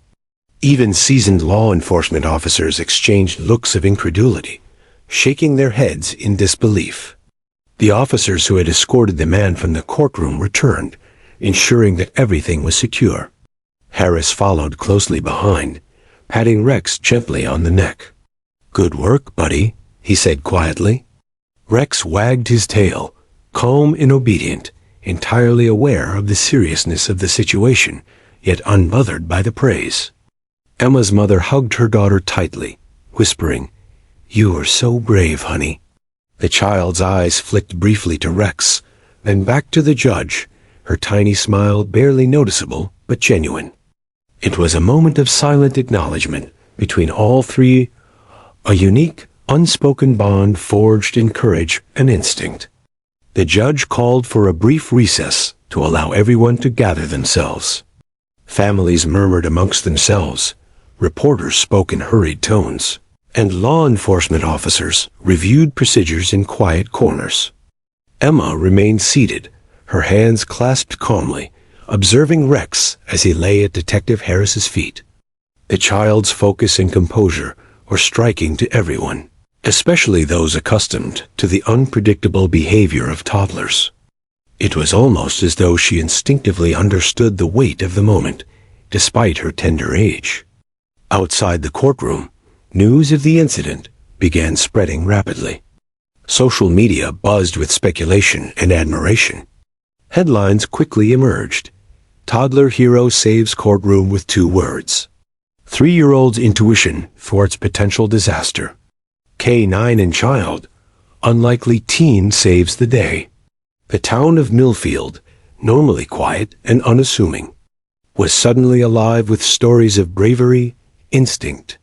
Even seasoned law enforcement officers exchanged looks of incredulity, shaking their heads in disbelief. The officers who had escorted the man from the courtroom returned, ensuring that everything was secure. Harris followed closely behind, patting Rex gently on the neck. "Good work, buddy," he said quietly. Rex wagged his tail, calm and obedient, entirely aware of the seriousness of the situation, yet unbothered by the praise. Emma's mother hugged her daughter tightly, whispering, "You are so brave, honey." The child's eyes flicked briefly to Rex, then back to the judge, her tiny smile barely noticeable but genuine. It was a moment of silent acknowledgement between all three, a unique, unspoken bond forged in courage and instinct. The judge called for a brief recess to allow everyone to gather themselves. Families murmured amongst themselves, reporters spoke in hurried tones, and law enforcement officers reviewed procedures in quiet corners. Emma remained seated, her hands clasped calmly, observing Rex as he lay at Detective Harris's feet. The child's focus and composure were striking to everyone, especially those accustomed to the unpredictable behavior of toddlers. It was almost as though she instinctively understood the weight of the moment, despite her tender age. Outside the courtroom, news of the incident began spreading rapidly. Social media buzzed with speculation and admiration. Headlines quickly emerged. Toddler hero saves courtroom with 2 words. 3-year-old's intuition thwarts potential disaster. K9 and child, unlikely teen saves the day. The town of Millfield, normally quiet and unassuming, was suddenly alive with stories of bravery, instinct,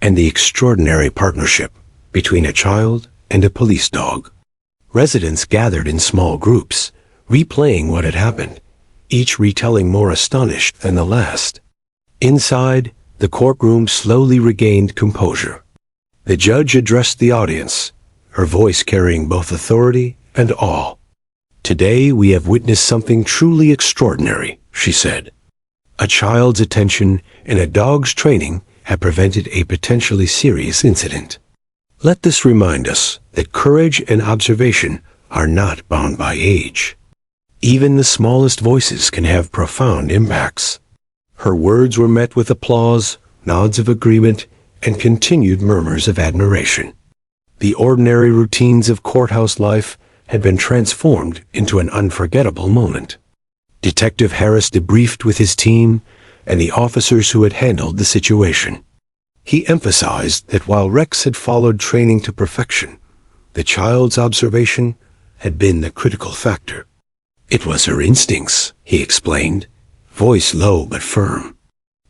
and the extraordinary partnership between a child and a police dog. Residents gathered in small groups, replaying what had happened, each retelling more astonished than the last. Inside, the courtroom slowly regained composure. The judge addressed the audience, her voice carrying both authority and awe. "Today we have witnessed something truly extraordinary," she said. "A child's attention and a dog's training have prevented a potentially serious incident. Let this remind us that courage and observation are not bound by age. Even the smallest voices can have profound impacts." Her words were met with applause, nods of agreement, and continued murmurs of admiration. The ordinary routines of courthouse life had been transformed into an unforgettable moment. Detective Harris debriefed with his team and the officers who had handled the situation. He emphasized that while Rex had followed training to perfection, the child's observation had been the critical factor. "It was her instincts," he explained, voice low but firm.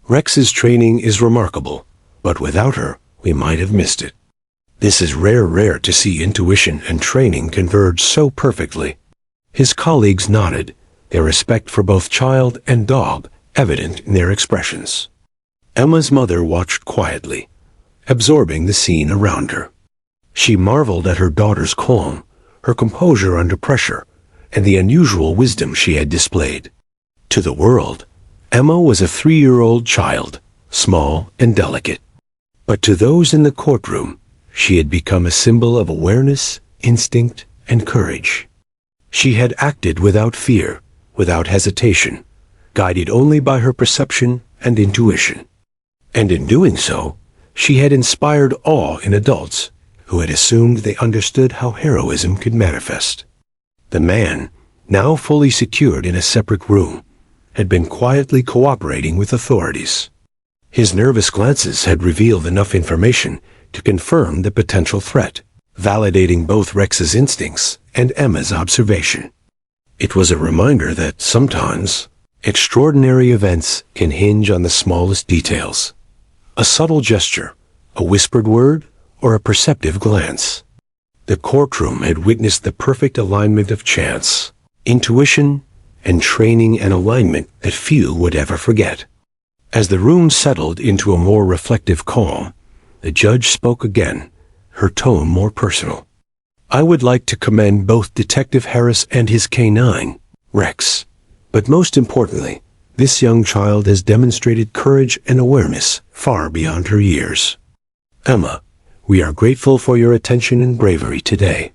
"Rex's training is remarkable, but without her, we might have missed it. This is rare to see intuition and training converge so perfectly." His colleagues nodded, their respect for both child and dog evident in their expressions. Emma's mother watched quietly, absorbing the scene around her. She marveled at her daughter's calm, her composure under pressure, and the unusual wisdom she had displayed. To the world, Emma was a 3-year-old child, small and delicate. But to those in the courtroom, she had become a symbol of awareness, instinct, and courage. She had acted without fear, without hesitation, guided only by her perception and intuition. And in doing so, she had inspired awe in adults who had assumed they understood how heroism could manifest. The man, now fully secured in a separate room, had been quietly cooperating with authorities. His nervous glances had revealed enough information to confirm the potential threat, validating both Rex's instincts and Emma's observation. It was a reminder that sometimes extraordinary events can hinge on the smallest details. A subtle gesture, a whispered word, or a perceptive glance. The courtroom had witnessed the perfect alignment of chance, intuition, and training and alignment that few would ever forget. As the room settled into a more reflective calm, the judge spoke again, her tone more personal. "I would like to commend both Detective Harris and his K-9, Rex. But most importantly, this young child has demonstrated courage and awareness far beyond her years. Emma, we are grateful for your attention and bravery today.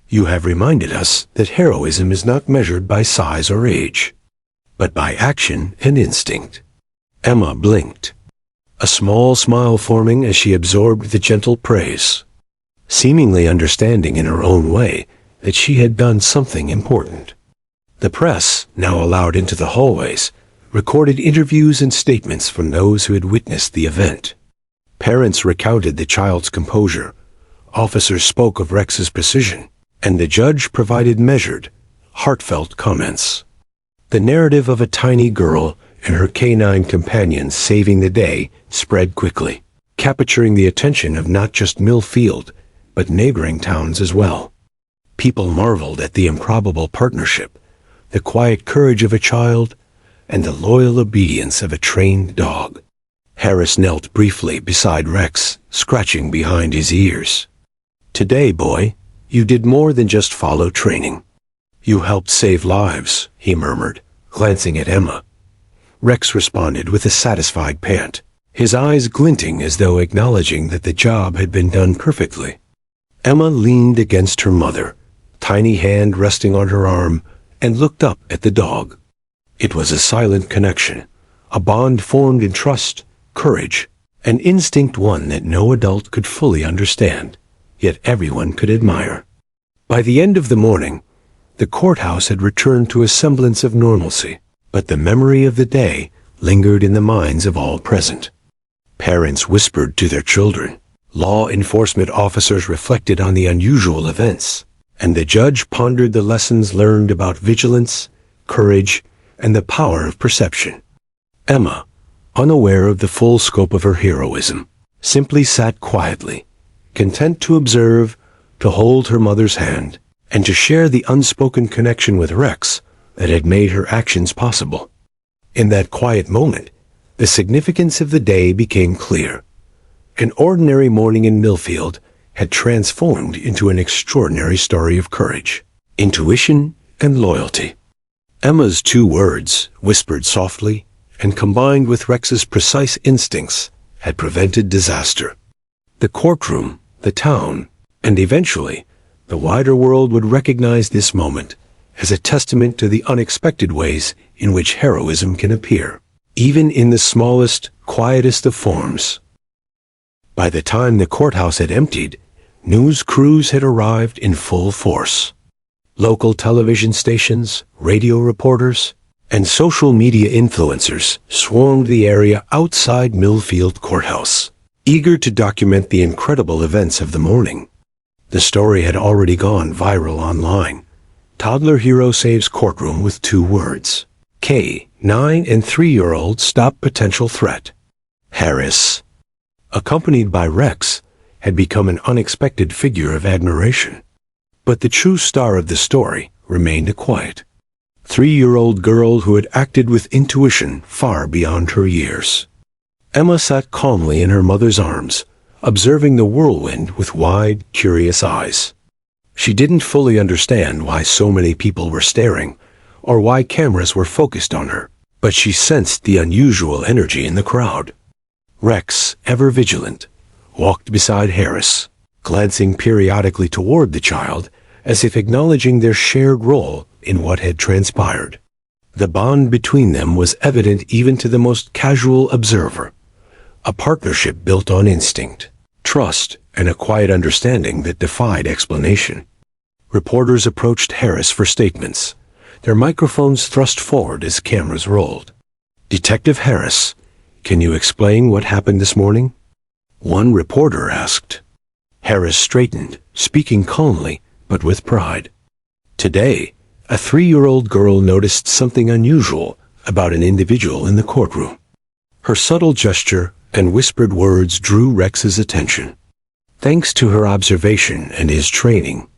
You have reminded us that heroism is not measured by size or age, but by action and instinct." Emma blinked, a small smile forming as she absorbed the gentle praise, seemingly understanding in her own way that she had done something important. The press, now allowed into the hallways, recorded interviews and statements from those who had witnessed the event. Parents recounted the child's composure, officers spoke of Rex's precision, and the judge provided measured, heartfelt comments. The narrative of a tiny girl and her K-9 companions saving the day spread quickly, capturing the attention of not just Millfield, but neighboring towns as well. People marveled at the improbable partnership, the quiet courage of a child, and the loyal obedience of a trained dog. Harris knelt briefly beside Rex, scratching behind his ears. "Today, boy, you did more than just follow training. You helped save lives," he murmured, glancing at Emma. Rex responded with a satisfied pant, his eyes glinting as though acknowledging that the job had been done perfectly. Emma leaned against her mother, tiny hand resting on her arm, and looked up at the dog. It was a silent connection, a bond formed in trust, courage, an instinct, one that no adult could fully understand, yet everyone could admire. By the end of the morning, the courthouse had returned to a semblance of normalcy, but the memory of the day lingered in the minds of all present. Parents whispered to their children, law enforcement officers reflected on the unusual events, and the judge pondered the lessons learned about vigilance, courage, and the power of perception. Emma, unaware of the full scope of her heroism, simply sat quietly, content to observe, to hold her mother's hand, and to share the unspoken connection with Rex that had made her actions possible. In that quiet moment, the significance of the day became clear. An ordinary morning in Millfield had transformed into an extraordinary story of courage, intuition, and loyalty. Emma's 2 words, whispered softly, and combined with Rex's precise instincts, had prevented disaster. The courtroom, the town, and eventually, the wider world would recognize this moment as a testament to the unexpected ways in which heroism can appear, even in the smallest, quietest of forms. By the time the courthouse had emptied, news crews had arrived in full force. Local television stations, radio reporters, and social media influencers swarmed the area outside Millfield Courthouse, eager to document the incredible events of the morning. The story had already gone viral online. Toddler hero saves courtroom with 2 words. K-9 and 3-year-old stop potential threat. Harris, accompanied by Rex, had become an unexpected figure of admiration. But the true star of the story remained a quiet 3-year-old girl who had acted with intuition far beyond her years. Emma sat calmly in her mother's arms, observing the whirlwind with wide, curious eyes. She didn't fully understand why so many people were staring, or why cameras were focused on her, but she sensed the unusual energy in the crowd. Rex, ever vigilant, walked beside Harris, glancing periodically toward the child, as if acknowledging their shared role in what had transpired. The bond between them was evident even to the most casual observer, a partnership built on instinct, trust, and a quiet understanding that defied explanation. Reporters approached Harris for statements, their microphones thrust forward as cameras rolled. "Detective Harris, can you explain what happened this morning?" one reporter asked. Harris straightened, speaking calmly, but with pride. Today, a 3-year-old girl noticed something unusual about an individual in the courtroom. Her subtle gesture and whispered words drew Rex's attention. Thanks to her observation and his training,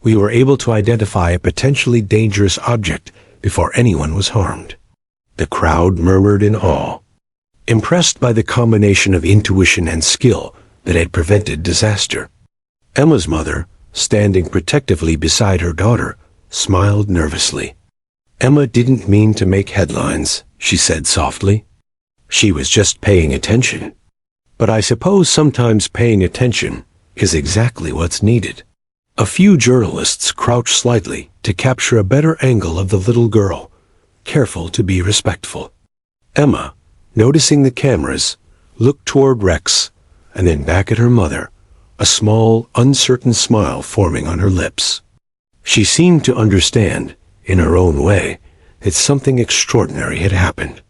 we were able to identify a potentially dangerous object before anyone was harmed. The crowd murmured in awe. impressed by the combination of intuition and skill that had prevented disaster. Emma's mother, standing protectively beside her daughter, smiled nervously. "Emma didn't mean to make headlines," she said softly. "She was just paying attention. But I suppose sometimes paying attention is exactly what's needed." A few journalists crouched slightly to capture a better angle of the little girl, careful to be respectful. Emma, noticing the cameras, looked toward Rex and then back at her mother, a small, uncertain smile forming on her lips. She seemed to understand, in her own way, that something extraordinary had happened.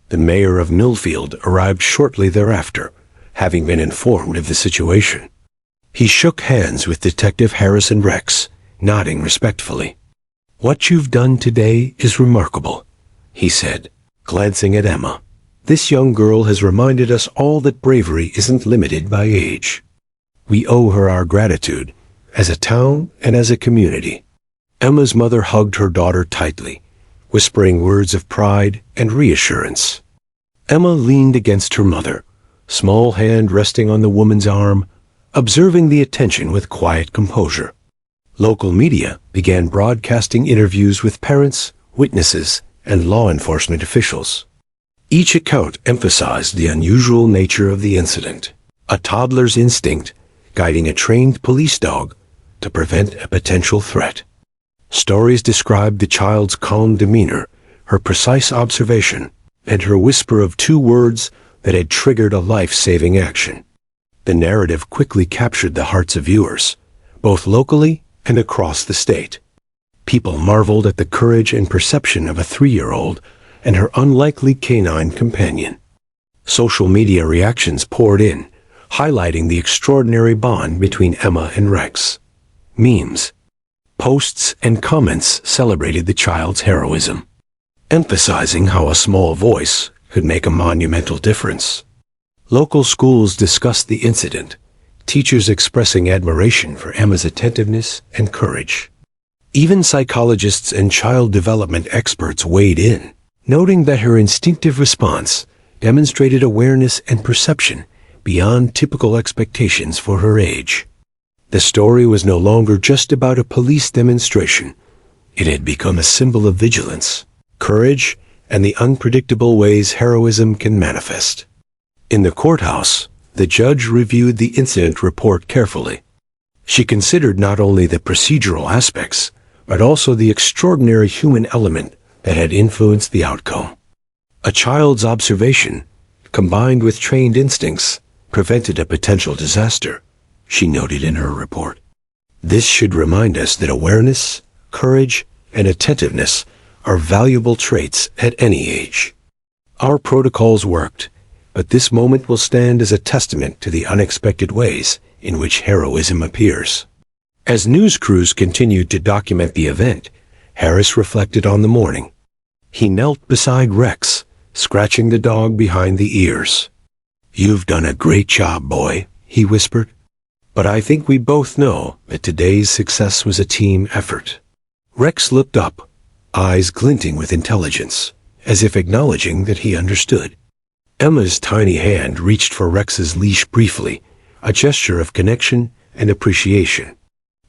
The mayor of Millfield arrived shortly thereafter, having been informed of the situation. He shook hands with Detective Harris and Rex, nodding respectfully. "What you've done today is remarkable," he said, glancing at Emma. "This young girl has reminded us all that bravery isn't limited by age. We owe her our gratitude, as a town and as a community." Emma's mother hugged her daughter tightly, whispering words of pride and reassurance. Emma leaned against her mother, small hand resting on the woman's arm, observing the attention with quiet composure. Local media began broadcasting interviews with parents, witnesses, and law enforcement officials. Each account emphasized the unusual nature of the incident, a toddler's instinct guiding a trained police dog to prevent a potential threat. Stories described the child's calm demeanor, her precise observation, and her whisper of 2 words that had triggered a life-saving action. The narrative quickly captured the hearts of viewers, both locally and across the state. People marveled at the courage and perception of a 3-year-old and her unlikely canine companion. Social media reactions poured in, highlighting the extraordinary bond between Emma and Rex. Memes, posts, and comments celebrated the child's heroism, emphasizing how a small voice could make a monumental difference. Local schools discussed the incident, teachers expressing admiration for Emma's attentiveness and courage. Even psychologists and child development experts weighed in, noting that her instinctive response demonstrated awareness and perception beyond typical expectations for her age. The story was no longer just about a police demonstration. It had become a symbol of vigilance, courage, and the unpredictable ways heroism can manifest. In the courthouse, the judge reviewed the incident report carefully. She considered not only the procedural aspects, but also the extraordinary human element that had influenced the outcome. A child's observation, combined with trained instincts, prevented a potential disaster, she noted in her report. This should remind us that awareness, courage, and attentiveness are valuable traits at any age. Our protocols worked, but this moment will stand as a testament to the unexpected ways in which heroism appears. As news crews continued to document the event, Harris reflected on the morning. He knelt beside Rex, scratching the dog behind the ears. "You've done a great job, boy," he whispered. "But I think we both know that today's success was a team effort." Rex looked up, eyes glinting with intelligence, as if acknowledging that he understood. Emma's tiny hand reached for Rex's leash briefly, a gesture of connection and appreciation.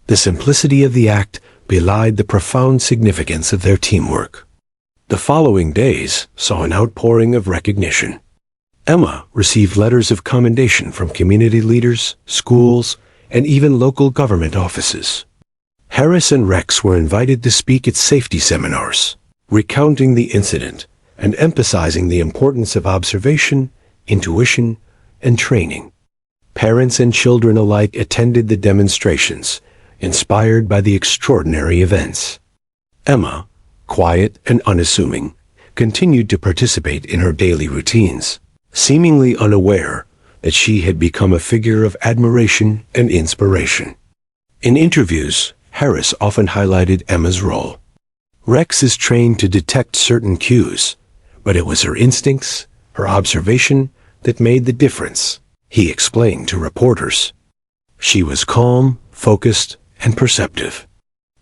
The simplicity of the act belied the profound significance of their teamwork. The following days saw an outpouring of recognition. Emma received letters of commendation from community leaders, schools, and even local government offices. Harris and Rex were invited to speak at safety seminars, recounting the incident and emphasizing the importance of observation, intuition, and training. Parents and children alike attended the demonstrations, inspired by the extraordinary events. Emma, quiet and unassuming, continued to participate in her daily routines, seemingly unaware that she had become a figure of admiration and inspiration. In interviews, Harris often highlighted Emma's role. Rex is trained to detect certain cues, but it was her instincts, her observation, that made the difference, he explained to reporters. She was calm, focused, and perceptive.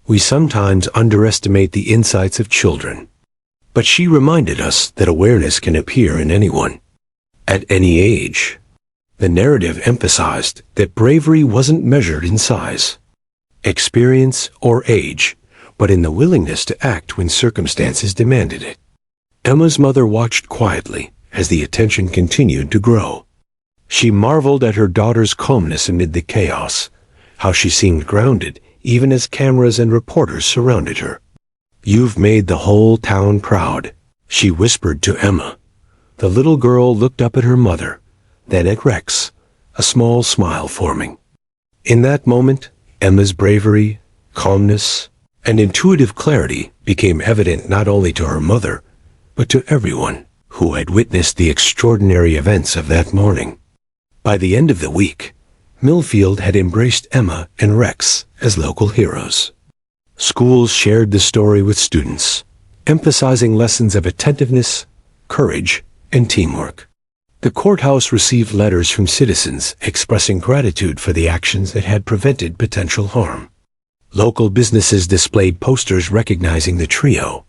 We sometimes underestimate the insights of children, but she reminded us that awareness can appear in anyone. at any age. The narrative emphasized that bravery wasn't measured in size, experience, or age, but in the willingness to act when circumstances demanded it. Emma's mother watched quietly as the attention continued to grow. She marveled at her daughter's calmness amid the chaos, how she seemed grounded even as cameras and reporters surrounded her. "You've made the whole town proud," she whispered to Emma. The little girl looked up at her mother, then at Rex, a small smile forming. In that moment, Emma's bravery, calmness, and intuitive clarity became evident not only to her mother, but to everyone who had witnessed the extraordinary events of that morning. By the end of the week, Millfield had embraced Emma and Rex as local heroes. Schools shared the story with students, emphasizing lessons of attentiveness, courage, and teamwork. The courthouse received letters from citizens expressing gratitude for the actions that had prevented potential harm. Local businesses displayed posters recognizing the trio: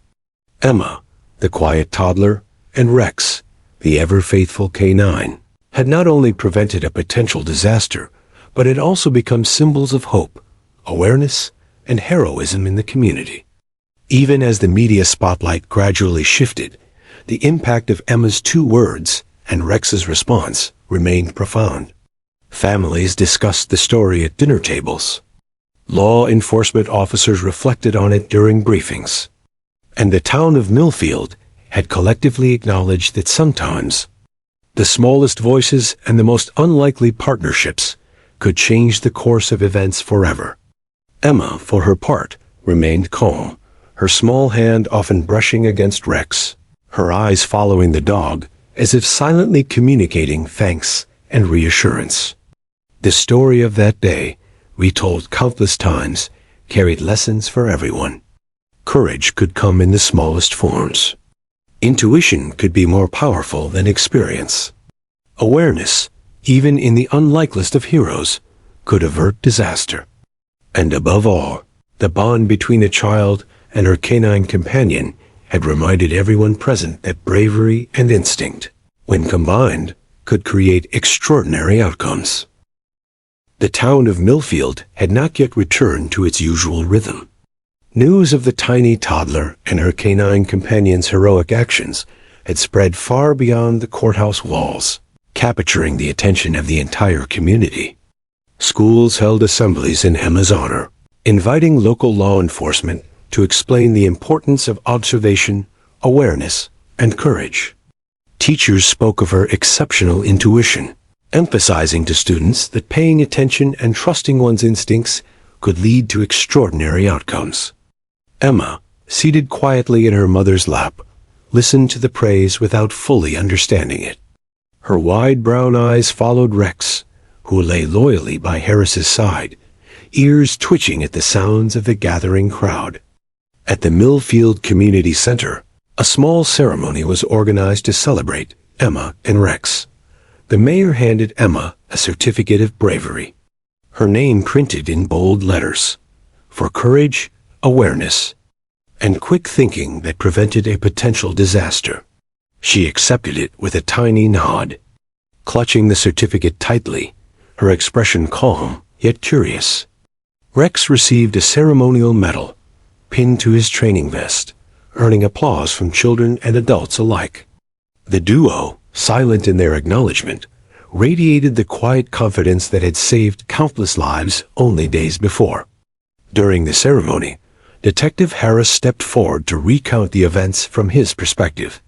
Emma, the quiet toddler, and Rex, the ever-faithful canine, had not only prevented a potential disaster, but had also become symbols of hope, awareness, and heroism in the community. Even as the media spotlight gradually shifted, the impact of Emma's 2 words and Rex's response remained profound. Families discussed the story at dinner tables. Law enforcement officers reflected on it during briefings. And the town of Millfield had collectively acknowledged that sometimes the smallest voices and the most unlikely partnerships could change the course of events forever. Emma, for her part, remained calm, her small hand often brushing against Rex, her eyes following the dog, as if silently communicating thanks and reassurance. The story of that day, retold countless times, carried lessons for everyone. Courage could come in the smallest forms. Intuition could be more powerful than experience. Awareness, even in the unlikeliest of heroes, could avert disaster. And above all, the bond between a child and her canine companion had reminded everyone present that bravery and instinct, when combined, could create extraordinary outcomes. The town of Millfield had not yet returned to its usual rhythm. News of the tiny toddler and her canine companion's heroic actions had spread far beyond the courthouse walls, capturing the attention of the entire community. Schools held assemblies in Emma's honor, inviting local law enforcement to explain the importance of observation, awareness, and courage. Teachers spoke of her exceptional intuition, emphasizing to students that paying attention and trusting one's instincts could lead to extraordinary outcomes. Emma, seated quietly in her mother's lap, listened to the praise without fully understanding it. Her wide brown eyes followed Rex, who lay loyally by Harris's side, ears twitching at the sounds of the gathering crowd. At the Millfield Community Center, a small ceremony was organized to celebrate Emma and Rex. The mayor handed Emma a certificate of bravery, her name printed in bold letters, for courage, awareness, and quick thinking that prevented a potential disaster. She accepted it with a tiny nod, clutching the certificate tightly, her expression calm yet curious. Rex received a ceremonial medal, pinned to his training vest, earning applause from children and adults alike. The duo, silent in their acknowledgement, radiated the quiet confidence that had saved countless lives only days before. During the ceremony, Detective Harris stepped forward to recount the events from his perspective.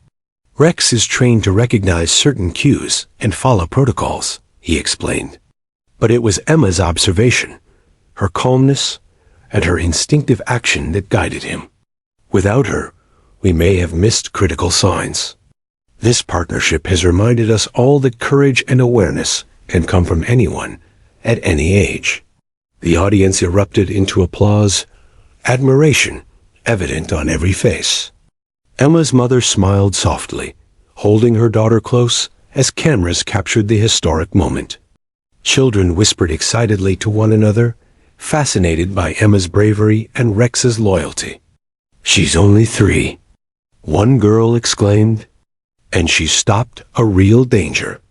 Rex is trained to recognize certain cues and follow protocols, he explained. But it was Emma's observation, her calmness, and her instinctive action that guided him. Without her, we may have missed critical signs. This partnership has reminded us all that courage and awareness can come from anyone, at any age. The audience erupted into applause, admiration evident on every face. Emma's mother smiled softly, holding her daughter close as cameras captured the historic moment. Children whispered excitedly to one another, fascinated by Emma's bravery and Rex's loyalty. "She's only 3. One girl exclaimed, and she stopped a real danger.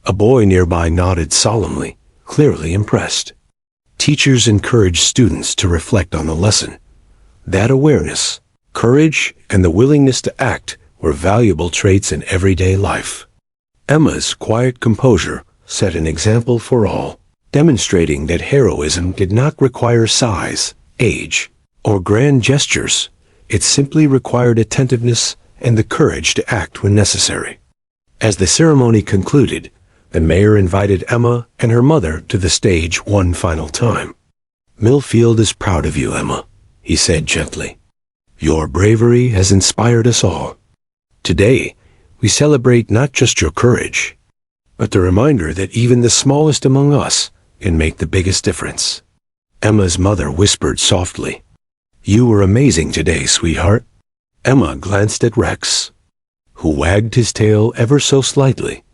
A boy nearby nodded solemnly, clearly impressed. Teachers encouraged students to reflect on the lesson. That awareness, courage, and the willingness to act were valuable traits in everyday life. Emma's quiet composure set an example for all, demonstrating that heroism did not require size, age, or grand gestures. It simply required attentiveness and the courage to act when necessary. As the ceremony concluded, the mayor invited Emma and her mother to the stage one final time. "Millfield is proud of you, Emma," he said gently. "Your bravery has inspired us all. Today, we celebrate not just your courage, but the reminder that even the smallest among us can make the biggest difference." Emma's mother whispered softly, "You were amazing today, sweetheart." Emma glanced at Rex, who wagged his tail ever so slightly,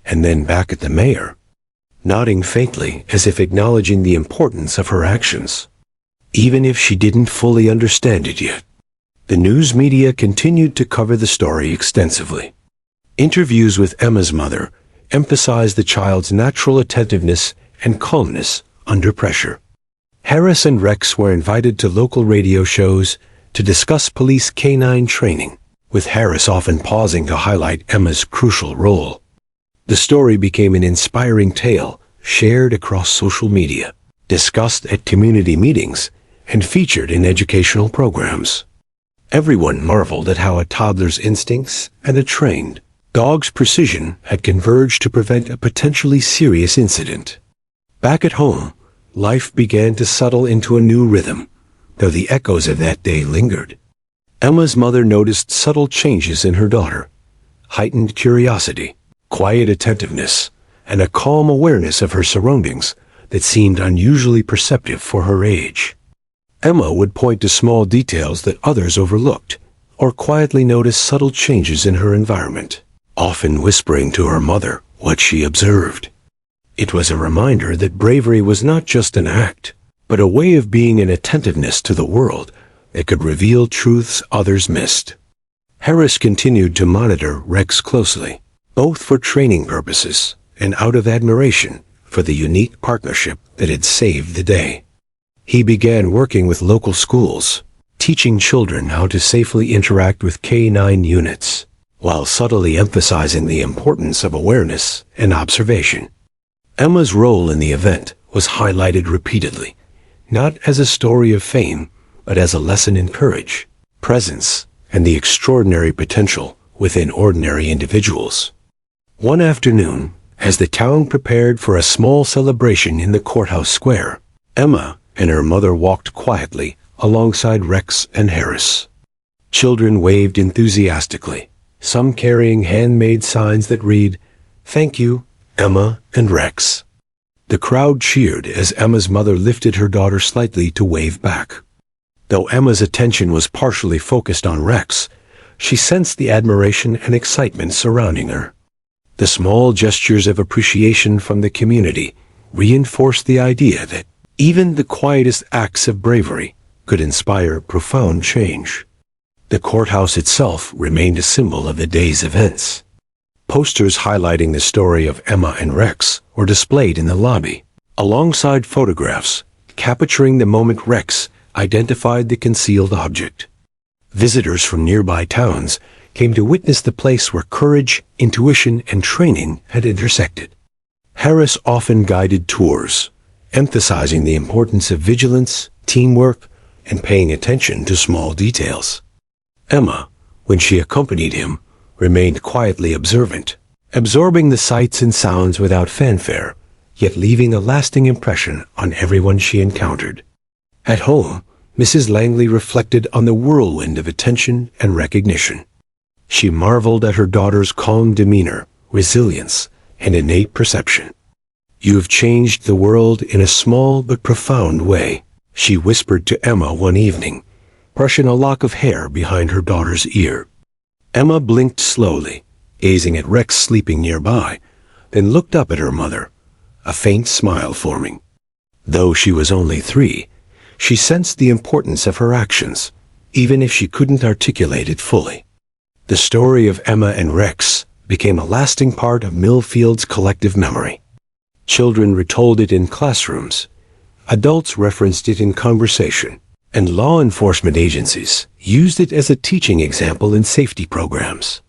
and then back at the mayor, nodding faintly as if acknowledging the importance of her actions, even if she didn't fully understand it yet. The news media continued to cover the story extensively. Interviews with Emma's mother emphasized the child's natural attentiveness and calmness under pressure. Harris and Rex were invited to local radio shows to discuss police canine training, with Harris often pausing to highlight Emma's crucial role. The story became an inspiring tale shared across social media, discussed at community meetings, and featured in educational programs. Everyone marveled at how a toddler's instincts and a trained dog's precision had converged to prevent a potentially serious incident. Back at home, life began to settle into a new rhythm, though the echoes of that day lingered. Emma's mother noticed subtle changes in her daughter: heightened curiosity, quiet attentiveness, and a calm awareness of her surroundings that seemed unusually perceptive for her age. Emma would point to small details that others overlooked, or quietly notice subtle changes in her environment, often whispering to her mother what she observed. It was a reminder that bravery was not just an act, but a way of being an attentiveness to the world that could reveal truths others missed. Harris continued to monitor Rex closely, both for training purposes and out of admiration for the unique partnership that had saved the day. He began working with local schools, teaching children how to safely interact with K9 units, while subtly emphasizing the importance of awareness and observation. Emma's role in the event was highlighted repeatedly, not as a story of fame, but as a lesson in courage, presence, and the extraordinary potential within ordinary individuals. One afternoon, as the town prepared for a small celebration in the courthouse square, Emma and her mother walked quietly alongside Rex and Harris. Children waved enthusiastically, some carrying handmade signs that read, "Thank you, Emma and Rex." The crowd cheered as Emma's mother lifted her daughter slightly to wave back. Though Emma's attention was partially focused on Rex, she sensed the admiration and excitement surrounding her. The small gestures of appreciation from the community reinforced the idea that even the quietest acts of bravery could inspire profound change. The courthouse itself remained a symbol of the day's events. Posters highlighting the story of Emma and Rex were displayed in the lobby, alongside photographs capturing the moment Rex identified the concealed object. Visitors from nearby towns came to witness the place where courage, intuition, and training had intersected. Harris often guided tours, emphasizing the importance of vigilance, teamwork, and paying attention to small details. Emma, when she accompanied him, remained quietly observant, absorbing the sights and sounds without fanfare, yet leaving a lasting impression on everyone she encountered. At home, Mrs. Langley reflected on the whirlwind of attention and recognition. She marveled at her daughter's calm demeanor, resilience, and innate perception. "You have changed the world in a small but profound way," she whispered to Emma one evening, brushing a lock of hair behind her daughter's ear. Emma blinked slowly, gazing at Rex sleeping nearby, then looked up at her mother, a faint smile forming. Though she was only 3, she sensed the importance of her actions, even if she couldn't articulate it fully. The story of Emma and Rex became a lasting part of Millfield's collective memory. Children retold it in classrooms, adults referenced it in conversation, and law enforcement agencies used it as a teaching example in safety programs.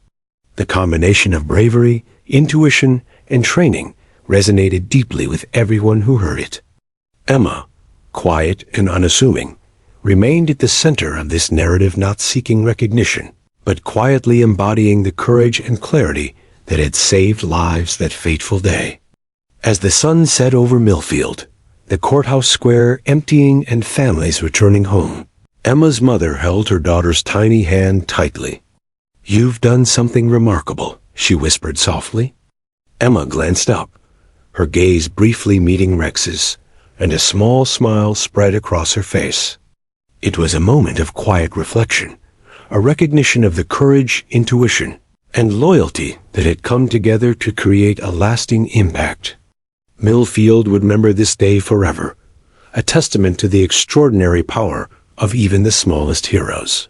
The combination of bravery, intuition, and training resonated deeply with everyone who heard it. Emma, quiet and unassuming, remained at the center of this narrative, not seeking recognition, but quietly embodying the courage and clarity that had saved lives that fateful day. As the sun set over Millfield, the courthouse square emptying and families returning home, Emma's mother held her daughter's tiny hand tightly. "You've done something remarkable," she whispered softly. Emma glanced up, her gaze briefly meeting Rex's, and a small smile spread across her face. It was a moment of quiet reflection, a recognition of the courage, intuition, and loyalty that had come together to create a lasting impact. Millfield would remember this day forever, a testament to the extraordinary power of even the smallest heroes.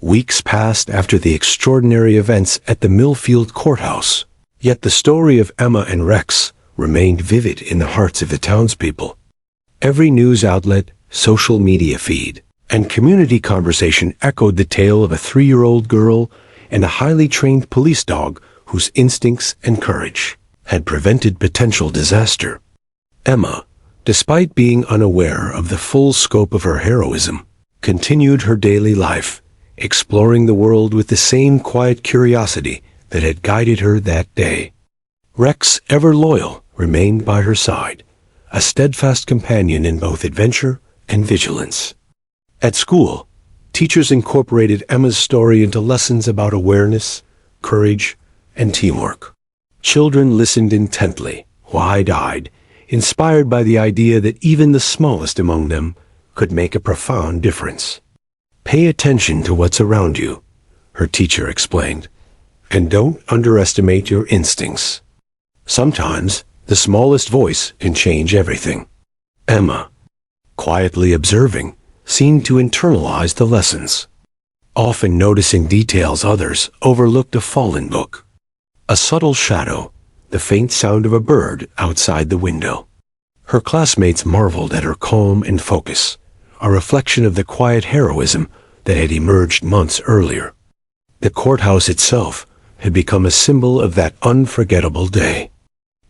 Weeks passed after the extraordinary events at the Millfield courthouse, yet the story of Emma and Rex remained vivid in the hearts of the townspeople. Every news outlet, social media feed, and community conversation echoed the tale of a 3-year-old girl and a highly trained police dog whose instincts and courage had prevented potential disaster. Emma, despite being unaware of the full scope of her heroism, continued her daily life, exploring the world with the same quiet curiosity that had guided her that day. Rex, ever loyal, remained by her side, a steadfast companion in both adventure and vigilance. At school, teachers incorporated Emma's story into lessons about awareness, courage, and teamwork. Children listened intently, wide-eyed, inspired by the idea that even the smallest among them could make a profound difference. "Pay attention to what's around you," her teacher explained, "and don't underestimate your instincts. Sometimes the smallest voice can change everything." Emma, quietly observing, seemed to internalize the lessons, often noticing details others overlooked: a fallen book, a subtle shadow, the faint sound of a bird outside the window. Her classmates marveled at her calm and focus, a reflection of the quiet heroism that had emerged months earlier. The courthouse itself had become a symbol of that unforgettable day.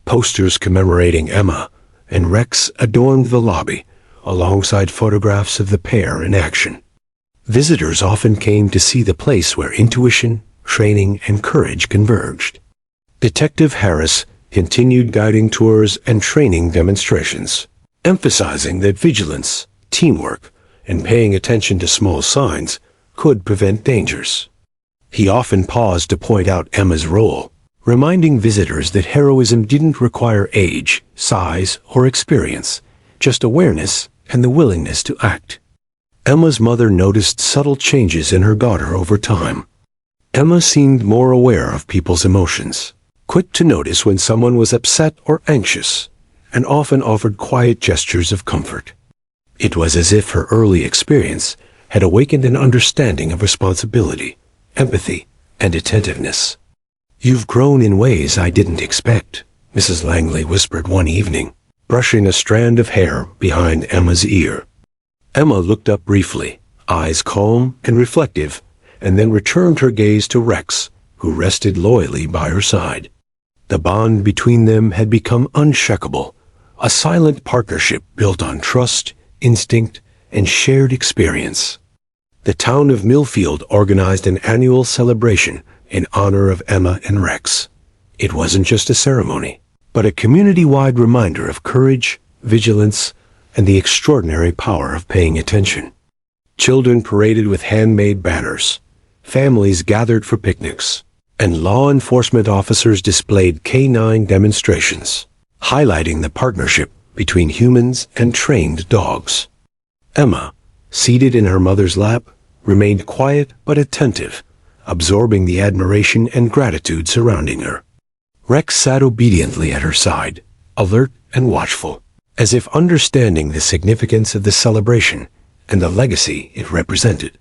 Posters commemorating Emma and Rex adorned the lobby, alongside photographs of the pair in action. Visitors often came to see the place where intuition, training, and courage converged. Detective Harris continued guiding tours and training demonstrations, emphasizing that vigilance, teamwork, and paying attention to small signs could prevent dangers. He often paused to point out Emma's role, reminding visitors that heroism didn't require age, size, or experience, just awareness and the willingness to act. Emma's mother noticed subtle changes in her daughter over time. Emma seemed more aware of people's emotions, quick to notice when someone was upset or anxious, and often offered quiet gestures of comfort. It was as if her early experience had awakened an understanding of responsibility, empathy, and attentiveness. "You've grown in ways I didn't expect," Mrs. Langley whispered one evening, brushing a strand of hair behind Emma's ear. Emma looked up briefly, eyes calm and reflective, and then returned her gaze to Rex, who rested loyally by her side. The bond between them had become unshakable, a silent partnership built on trust, instinct, and shared experience. The town of Millfield organized an annual celebration in honor of Emma and Rex. It wasn't just a ceremony, but a community-wide reminder of courage, vigilance, and the extraordinary power of paying attention. Children paraded with handmade banners, families gathered for picnics, and law enforcement officers displayed canine demonstrations, highlighting the partnership between humans and trained dogs. Emma, seated in her mother's lap, remained quiet but attentive, absorbing the admiration and gratitude surrounding her. Rex sat obediently at her side, alert and watchful, as if understanding the significance of the celebration and the legacy it represented.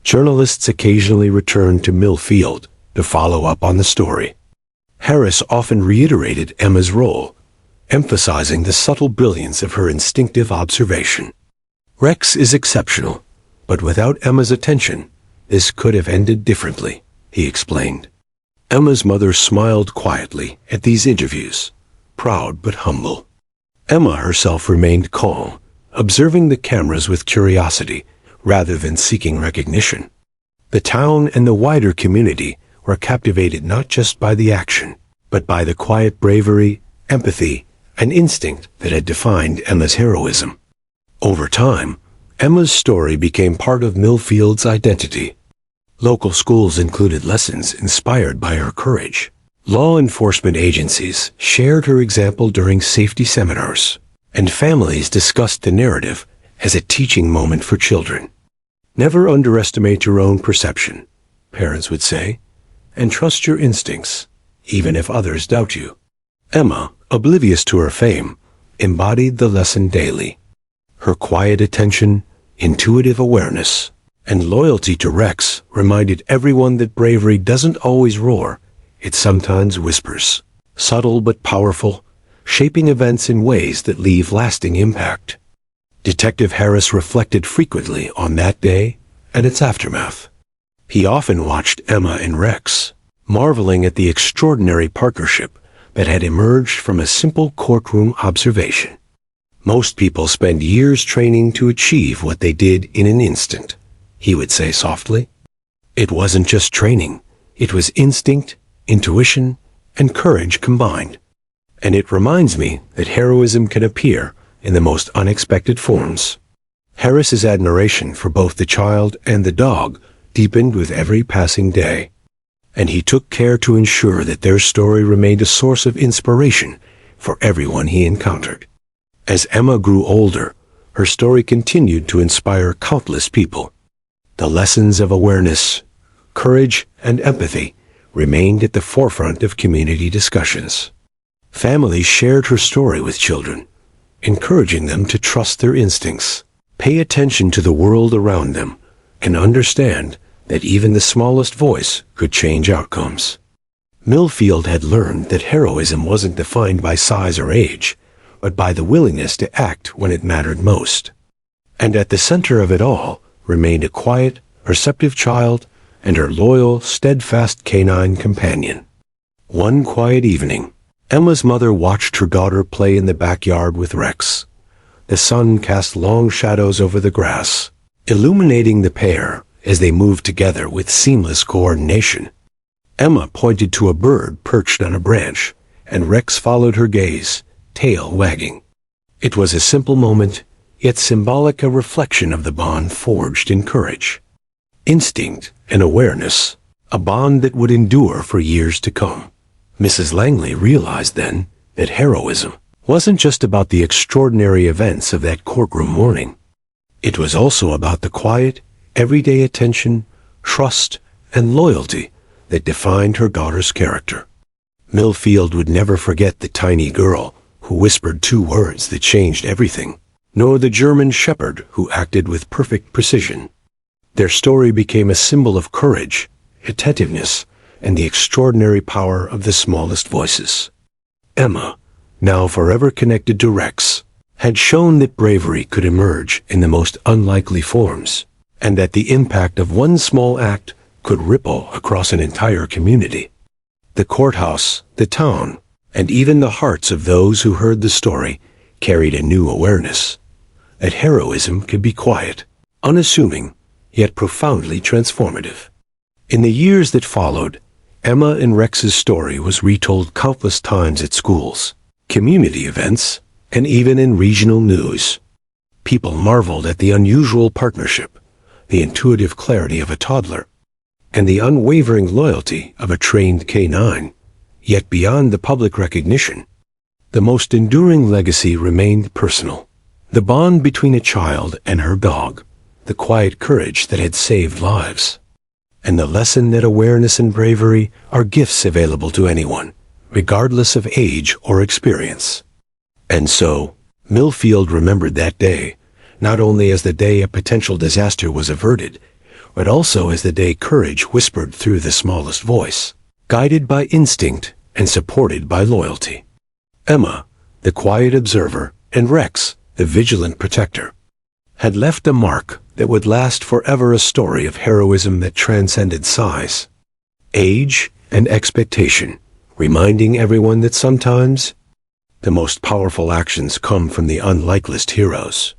Journalists occasionally returned to Millfield, to follow up on the story. Harris often reiterated Emma's role, emphasizing the subtle brilliance of her instinctive observation. Rex is exceptional, but without Emma's attention, this could have ended differently, he explained. Emma's mother smiled quietly at these interviews, proud but humble. Emma herself remained calm, observing the cameras with curiosity rather than seeking recognition. The town and the wider community were captivated not just by the action, but by the quiet bravery, empathy, and instinct that had defined Emma's heroism. Over time, Emma's story became part of Millfield's identity. Local schools included lessons inspired by her courage. Law enforcement agencies shared her example during safety seminars, and families discussed the narrative as a teaching moment for children. Never underestimate your own perception, parents would say, and trust your instincts, even if others doubt you. Emma, oblivious to her fame, embodied the lesson daily. Her quiet attention, intuitive awareness, and loyalty to Rex reminded everyone that bravery doesn't always roar, it sometimes whispers, subtle but powerful, shaping events in ways that leave lasting impact. Detective Harris reflected frequently on that day and its aftermath. He often watched Emma and Rex, marveling at the extraordinary partnership that had emerged from a simple courtroom observation. Most people spend years training to achieve what they did in an instant, he would say softly. It wasn't just training, it was instinct, intuition, and courage combined. And it reminds me that heroism can appear in the most unexpected forms. Harris's admiration for both the child and the dog deepened with every passing day, and he took care to ensure that their story remained a source of inspiration for everyone he encountered. As Emma grew older, her story continued to inspire countless people. The lessons of awareness, courage, and empathy remained at the forefront of community discussions. Families shared her story with children, encouraging them to trust their instincts, pay attention to the world around them, and understand that even the smallest voice could change outcomes. Millfield had learned that heroism wasn't defined by size or age, but by the willingness to act when it mattered most. And at the center of it all remained a quiet, perceptive child and her loyal, steadfast canine companion. One quiet evening, Emma's mother watched her daughter play in the backyard with Rex. The sun cast long shadows over the grass, illuminating the pair as they moved together with seamless coordination. Emma pointed to a bird perched on a branch, and Rex followed her gaze, tail wagging. It was a simple moment, yet symbolic, a reflection of the bond forged in courage, instinct, and awareness, a bond that would endure for years to come. Mrs. Langley realized then that heroism wasn't just about the extraordinary events of that courtroom morning. It was also about the quiet, everyday attention, trust, and loyalty that defined her daughter's character. Millfield would never forget the tiny girl who whispered 2 words that changed everything, nor the German shepherd who acted with perfect precision. Their story became a symbol of courage, attentiveness, and the extraordinary power of the smallest voices. Emma, now forever connected to Rex, had shown that bravery could emerge in the most unlikely forms, and that the impact of one small act could ripple across an entire community. The courthouse, the town, and even the hearts of those who heard the story carried a new awareness, that heroism could be quiet, unassuming, yet profoundly transformative. In the years that followed, Emma and Rex's story was retold countless times at schools, community events, and even in regional news. People marveled at the unusual partnership, the intuitive clarity of a toddler, and the unwavering loyalty of a trained canine. Yet beyond the public recognition, the most enduring legacy remained personal. The bond between a child and her dog, the quiet courage that had saved lives, and the lesson that awareness and bravery are gifts available to anyone, regardless of age or experience. And so, Millfield remembered that day, not only as the day a potential disaster was averted, but also as the day courage whispered through the smallest voice, guided by instinct and supported by loyalty. Emma, the quiet observer, and Rex, the vigilant protector, had left a mark that would last forever, a story of heroism that transcended size, age, and expectation, reminding everyone that sometimes the most powerful actions come from the unlikeliest heroes.